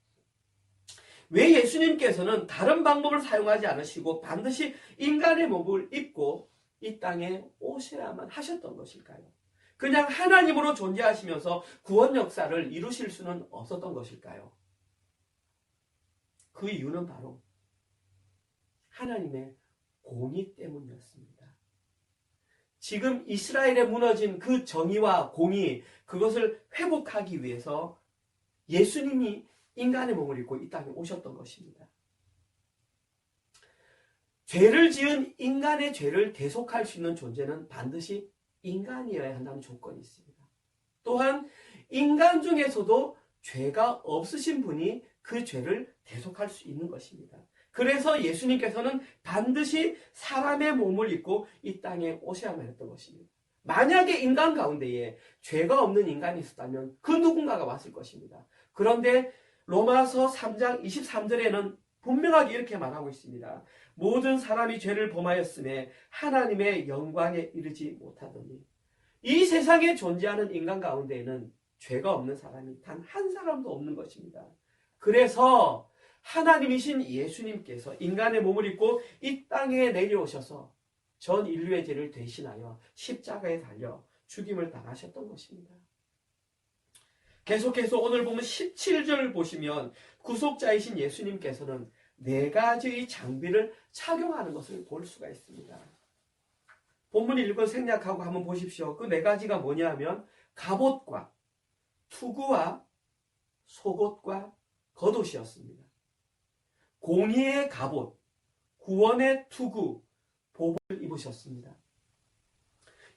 왜 예수님께서는 다른 방법을 사용하지 않으시고 반드시 인간의 몸을 입고 이 땅에 오셔야만 하셨던 것일까요? 그냥 하나님으로 존재하시면서 구원 역사를 이루실 수는 없었던 것일까요? 그 이유는 바로 하나님의 공의 때문이었습니다. 지금 이스라엘에 무너진 그 정의와 공의, 그것을 회복하기 위해서 예수님이 인간의 몸을 입고 이 땅에 오셨던 것입니다. 죄를 지은 인간의 죄를 대속할 수 있는 존재는 반드시 인간이어야 한다는 조건이 있습니다. 또한 인간 중에서도 죄가 없으신 분이 그 죄를 대속할 수 있는 것입니다. 그래서 예수님께서는 반드시 사람의 몸을 입고 이 땅에 오셔야만 했던 것입니다. 만약에 인간 가운데에 죄가 없는 인간이 있었다면 그 누군가가 왔을 것입니다. 그런데 로마서 3장 23절에는 분명하게 이렇게 말하고 있습니다. 모든 사람이 죄를 범하였음에 하나님의 영광에 이르지 못하더니. 이 세상에 존재하는 인간 가운데에는 죄가 없는 사람이 단 한 사람도 없는 것입니다. 그래서 하나님이신 예수님께서 인간의 몸을 입고 이 땅에 내려오셔서 전 인류의 죄를 대신하여 십자가에 달려 죽임을 당하셨던 것입니다. 계속해서 오늘 보면 17절 보시면 구속자이신 예수님께서는 4가지의 장비를 착용하는 것을 볼 수가 있습니다. 본문 읽은 생략하고 한번 보십시오. 그 4가지가 뭐냐면 갑옷과 투구와 속옷과 겉옷이었습니다. 공의의 갑옷, 구원의 투구, 복을 입으셨습니다.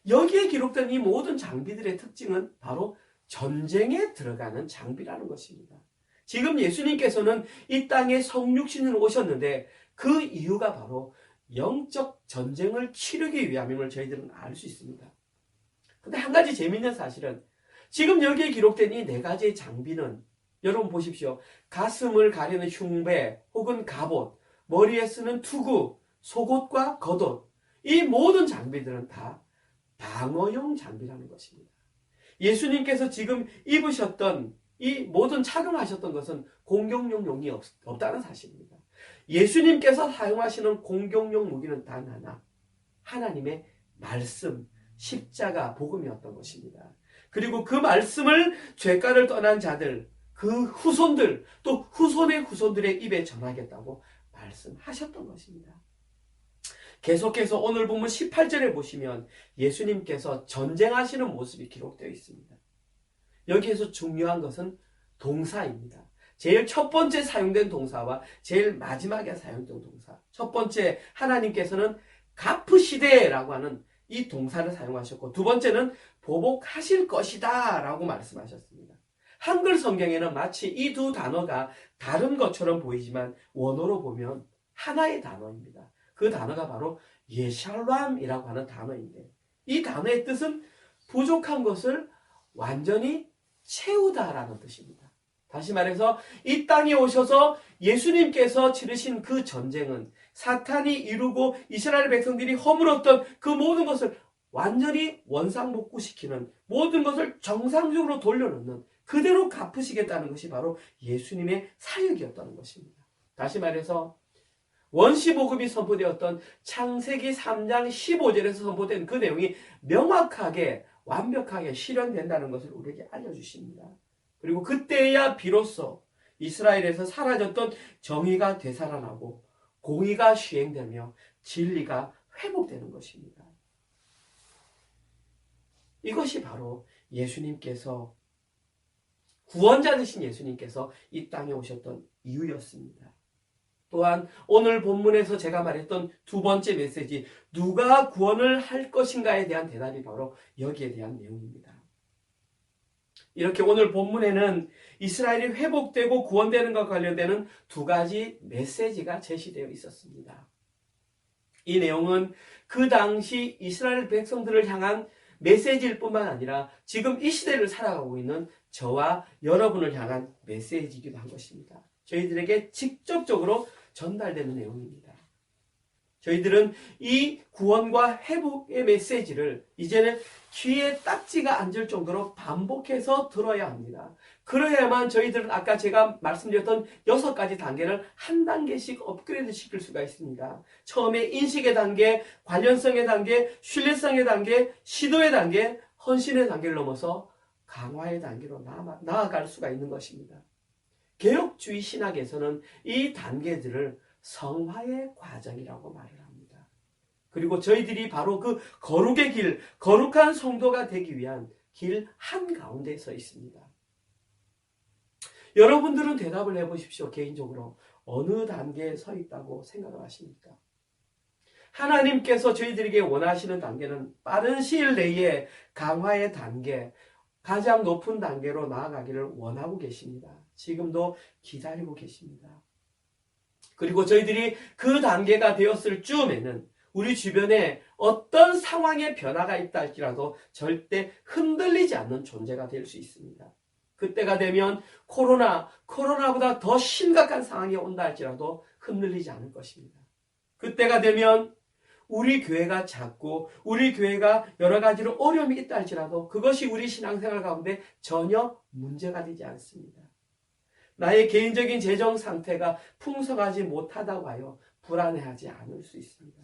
여기에 기록된 이 모든 장비들의 특징은 바로 전쟁에 들어가는 장비라는 것입니다. 지금 예수님께서는 이 땅에 성육신으로 오셨는데 그 이유가 바로 영적 전쟁을 치르기 위함임을 저희들은 알 수 있습니다. 근데 한 가지 재미있는 사실은 지금 여기에 기록된 이 4가지의 장비는 여러분 보십시오. 가슴을 가리는 흉배 혹은 갑옷, 머리에 쓰는 투구, 속옷과 겉옷, 이 모든 장비들은 다 방어용 장비라는 것입니다. 예수님께서 지금 입으셨던 이 모든 착용하셨던 것은 공격용 용이 없다는 사실입니다. 예수님께서 사용하시는 공격용 무기는 단 하나, 하나님의 말씀, 십자가, 복음이었던 것입니다. 그리고 그 말씀을 죄가를 떠난 자들, 그 후손들, 또 후손의 후손들의 입에 전하겠다고 말씀하셨던 것입니다. 계속해서 오늘 보면 18절에 보시면 예수님께서 전쟁하시는 모습이 기록되어 있습니다. 여기에서 중요한 것은 동사입니다. 제일 첫 번째 사용된 동사와 제일 마지막에 사용된 동사. 첫 번째 하나님께서는 갚으시되라고 하는 이 동사를 사용하셨고, 두 번째는 보복하실 것이다 라고 말씀하셨습니다. 한글 성경에는 마치 이 두 단어가 다른 것처럼 보이지만 원어로 보면 하나의 단어입니다. 그 단어가 바로 예샬람이라고 하는 단어인데, 이 단어의 뜻은 부족한 것을 완전히 채우다라는 뜻입니다. 다시 말해서 이 땅에 오셔서 예수님께서 치르신 그 전쟁은 사탄이 이루고 이스라엘 백성들이 허물었던 그 모든 것을 완전히 원상복구시키는, 모든 것을 정상적으로 돌려놓는, 그대로 갚으시겠다는 것이 바로 예수님의 사역이었다는 것입니다. 다시 말해서 원시복음이 선포되었던 창세기 3장 15절에서 선포된 그 내용이 명확하게 완벽하게 실현된다는 것을 우리에게 알려주십니다. 그리고 그때야 비로소 이스라엘에서 사라졌던 정의가 되살아나고 공의가 시행되며 진리가 회복되는 것입니다. 이것이 바로 예수님께서, 구원자 되신 예수님께서 이 땅에 오셨던 이유였습니다. 또한 오늘 본문에서 제가 말했던 두 번째 메시지, 누가 구원을 할 것인가에 대한 대답이 바로 여기에 대한 내용입니다. 이렇게 오늘 본문에는 이스라엘이 회복되고 구원되는 것과 관련되는 두 가지 메시지가 제시되어 있었습니다. 이 내용은 그 당시 이스라엘 백성들을 향한 메시지일 뿐만 아니라 지금 이 시대를 살아가고 있는 저와 여러분을 향한 메시지이기도 한 것입니다. 저희들에게 직접적으로 전달되는 내용입니다. 저희들은 이 구원과 회복의 메시지를 이제는 귀에 딱지가 앉을 정도로 반복해서 들어야 합니다. 그래야만 저희들은 아까 제가 말씀드렸던 6가지 단계를 한 단계씩 업그레이드 시킬 수가 있습니다. 처음에 인식의 단계, 관련성의 단계, 신뢰성의 단계, 시도의 단계, 헌신의 단계를 넘어서 강화의 단계로 나아갈 수가 있는 것입니다. 개혁주의 신학에서는 이 단계들을 성화의 과정이라고 말을 합니다. 그리고 저희들이 바로 그 거룩의 길, 거룩한 성도가 되기 위한 길 한가운데 서 있습니다. 여러분들은 대답을 해보십시오. 개인적으로 어느 단계에 서 있다고 생각을 하십니까? 하나님께서 저희들에게 원하시는 단계는 빠른 시일 내에 강화의 단계, 가장 높은 단계로 나아가기를 원하고 계십니다. 지금도 기다리고 계십니다. 그리고 저희들이 그 단계가 되었을 즈음에는 우리 주변에 어떤 상황의 변화가 있다 할지라도 절대 흔들리지 않는 존재가 될 수 있습니다. 그때가 되면 코로나보다 더 심각한 상황이 온다 할지라도 흔들리지 않을 것입니다. 그때가 되면 우리 교회가 작고 우리 교회가 여러 가지로 어려움이 있다 할지라도 그것이 우리 신앙생활 가운데 전혀 문제가 되지 않습니다. 나의 개인적인 재정 상태가 풍성하지 못하다고 하여 불안해하지 않을 수 있습니다.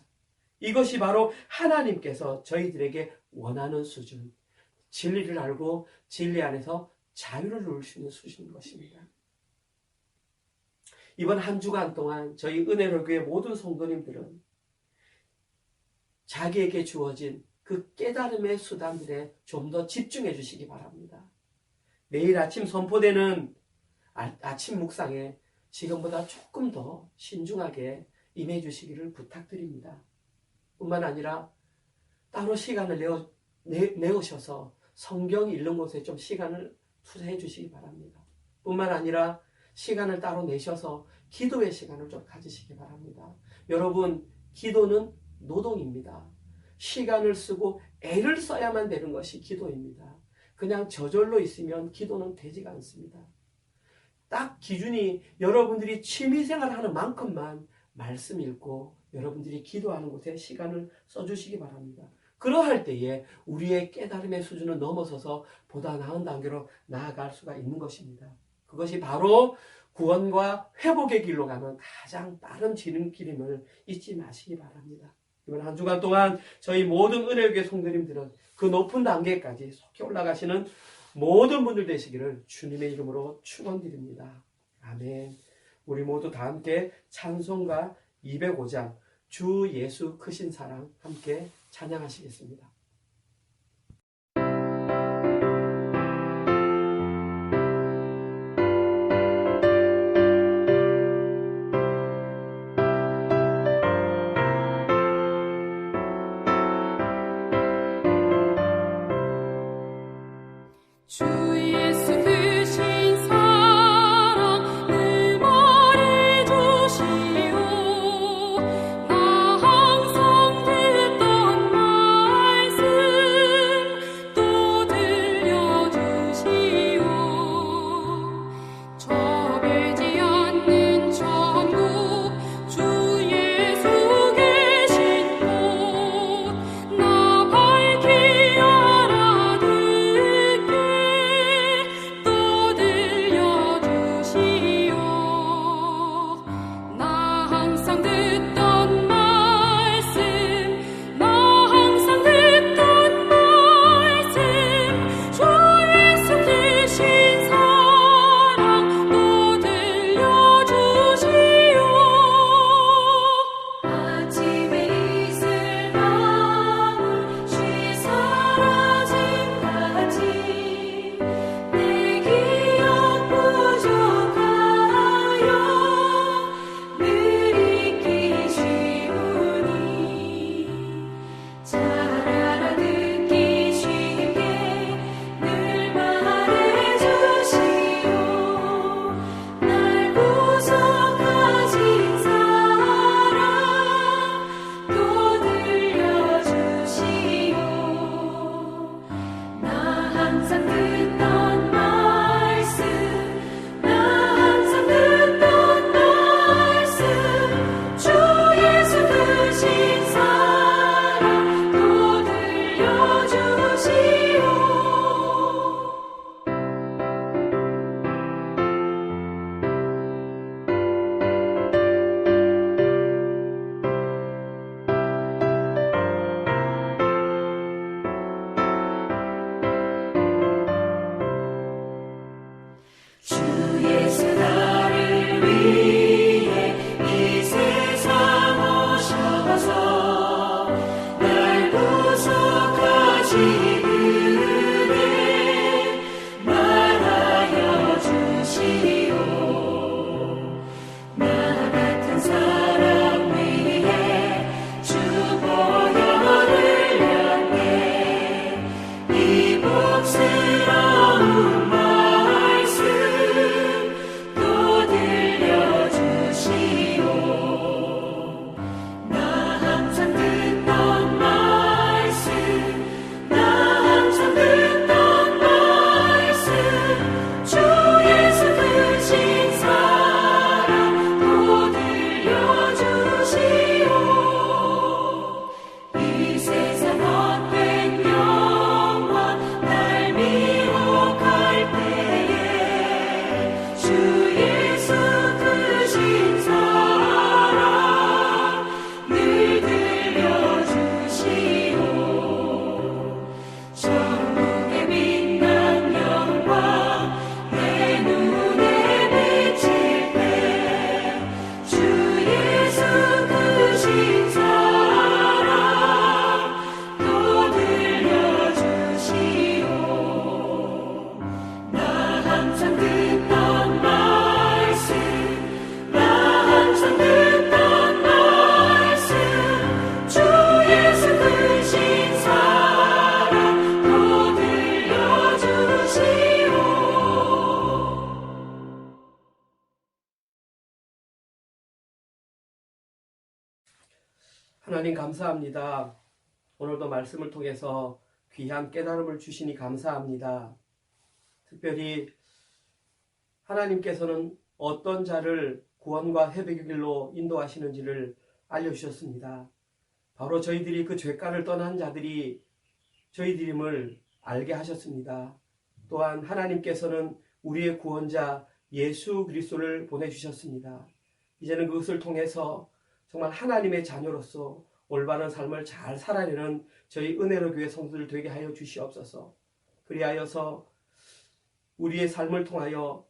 이것이 바로 하나님께서 저희들에게 원하는 수준, 진리를 알고 진리 안에서 자유를 누릴 수 있는 수준인 것입니다. 이번 한 주간 동안 저희 은혜로교회 모든 성도님들은 자기에게 주어진 그 깨달음의 수단들에 좀 더 집중해 주시기 바랍니다. 매일 아침 선포되는 아침 묵상에 지금보다 조금 더 신중하게 임해 주시기를 부탁드립니다. 뿐만 아니라 따로 시간을 내오셔서 성경 읽는 곳에 좀 시간을 투자해 주시기 바랍니다. 뿐만 아니라 시간을 따로 내셔서 기도의 시간을 좀 가지시기 바랍니다. 여러분, 기도는 노동입니다. 시간을 쓰고 애를 써야만 되는 것이 기도입니다. 그냥 저절로 있으면 기도는 되지가 않습니다. 딱 기준이 여러분들이 취미생활을 하는 만큼만 말씀 읽고 여러분들이 기도하는 곳에 시간을 써주시기 바랍니다. 그러할 때에 우리의 깨달음의 수준을 넘어서서 보다 나은 단계로 나아갈 수가 있는 것입니다. 그것이 바로 구원과 회복의 길로 가는 가장 빠른 지름길임을 잊지 마시기 바랍니다. 이번 한 주간 동안 저희 모든 은혜교회 성도님들은 그 높은 단계까지 속히 올라가시는 모든 분들 되시기를 주님의 이름으로 축원드립니다. 아멘. 우리 모두 다 함께 찬송가 205장 주 예수 크신 사랑 함께 찬양하시겠습니다. 주 예수 크신 사랑 늘 말해주시오. 나 항상 듣던 말씀 하나님 감사합니다. 오늘도 말씀을 통해서 귀한 깨달음을 주시니 감사합니다. 특별히 하나님께서는 어떤 자를 구원과 회복의 길로 인도하시는지를 알려주셨습니다. 바로 저희들이 그 죄가를 떠난 자들이 저희들임을 알게 하셨습니다. 또한 하나님께서는 우리의 구원자 예수 그리스도를 보내주셨습니다. 이제는 그것을 통해서 정말 하나님의 자녀로서 올바른 삶을 잘 살아내는 저희 은혜로 교회 성도들 되게 하여 주시옵소서. 그리하여서 우리의 삶을 통하여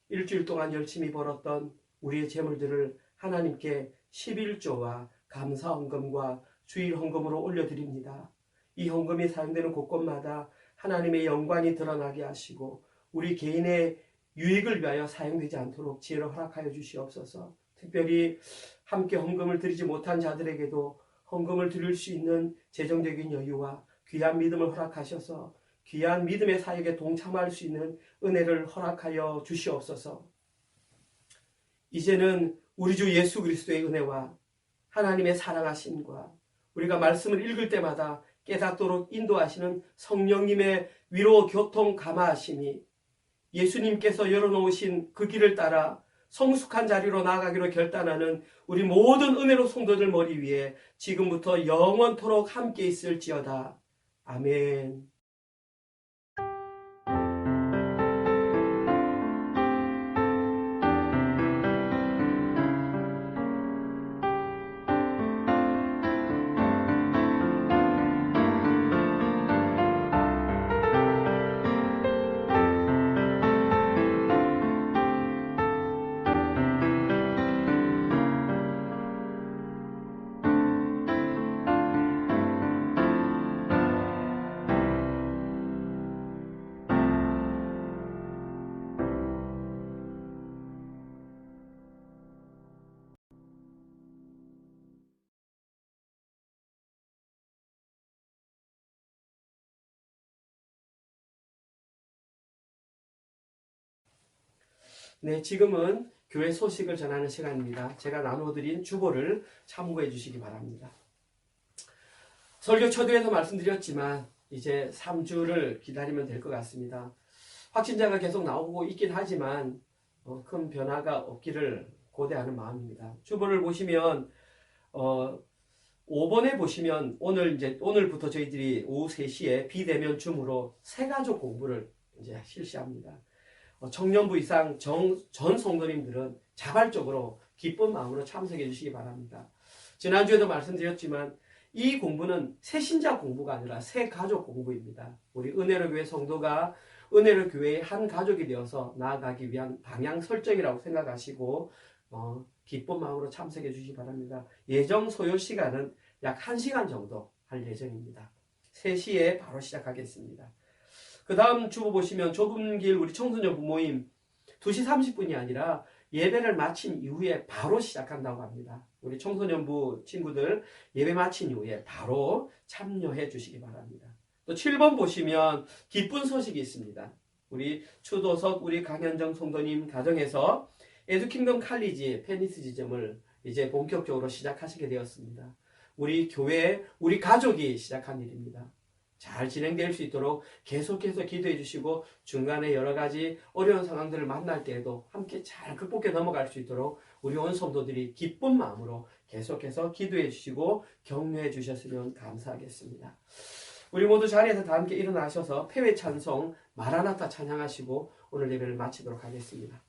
일주일 동안 열심히 벌었던 우리의 재물들을 하나님께 11조와 감사 헌금과 주일 헌금으로 올려드립니다. 이 헌금이 사용되는 곳곳마다 하나님의 영광이 드러나게 하시고 우리 개인의 유익을 위하여 사용되지 않도록 지혜를 허락하여 주시옵소서. 특별히 함께 헌금을 드리지 못한 자들에게도 헌금을 드릴 수 있는 재정적인 여유와 귀한 믿음을 허락하셔서 귀한 믿음의 사역에 동참할 수 있는 은혜를 허락하여 주시옵소서. 이제는 우리 주 예수 그리스도의 은혜와 하나님의 사랑하심과 우리가 말씀을 읽을 때마다 깨닫도록 인도하시는 성령님의 위로 교통 감화하심이 예수님께서 열어놓으신 그 길을 따라 성숙한 자리로 나아가기로 결단하는 우리 모든 은혜로 성도들 머리 위에 지금부터 영원토록 함께 있을지어다. 아멘. 네, 지금은 교회 소식을 전하는 시간입니다. 제가 나눠드린 주보를 참고해 주시기 바랍니다. 설교 초두에서 말씀드렸지만 이제 3주를 기다리면 될 것 같습니다. 확진자가 계속 나오고 있긴 하지만 큰 변화가 없기를 고대하는 마음입니다. 주보를 보시면 5번에 보시면 오늘부터 저희들이 오후 3시에 비대면 줌으로 새가족 공부를 이제 실시합니다. 청년부 이상 전 성도님들은 자발적으로 기쁜 마음으로 참석해 주시기 바랍니다. 지난주에도 말씀드렸지만 이 공부는 새신자 공부가 아니라 새가족 공부입니다. 우리 은혜로 교회 성도가 은혜로 교회의 한 가족이 되어서 나아가기 위한 방향 설정이라고 생각하시고 기쁜 마음으로 참석해 주시기 바랍니다. 예정 소요 시간은 약 1시간 정도 할 예정입니다. 3시에 바로 시작하겠습니다. 그 다음 주보 보시면 좁은 길 우리 청소년 부모임 2시 30분이 아니라 예배를 마친 이후에 바로 시작한다고 합니다. 우리 청소년부 친구들 예배 마친 이후에 바로 참여해 주시기 바랍니다. 또 7번 보시면 기쁜 소식이 있습니다. 우리 추도석 우리 강현정 성도님 가정에서 에듀킹덤 칼리지 페니스 지점을 이제 본격적으로 시작하시게 되었습니다. 우리 교회, 우리 가족이 시작한 일입니다. 잘 진행될 수 있도록 계속해서 기도해 주시고 중간에 여러 가지 어려운 상황들을 만날 때에도 함께 잘 극복해 넘어갈 수 있도록 우리 온 성도들이 기쁜 마음으로 계속해서 기도해 주시고 격려해 주셨으면 감사하겠습니다. 우리 모두 자리에서 다 함께 일어나셔서 패회 찬송 마라나타 찬양하시고 오늘 예배를 마치도록 하겠습니다.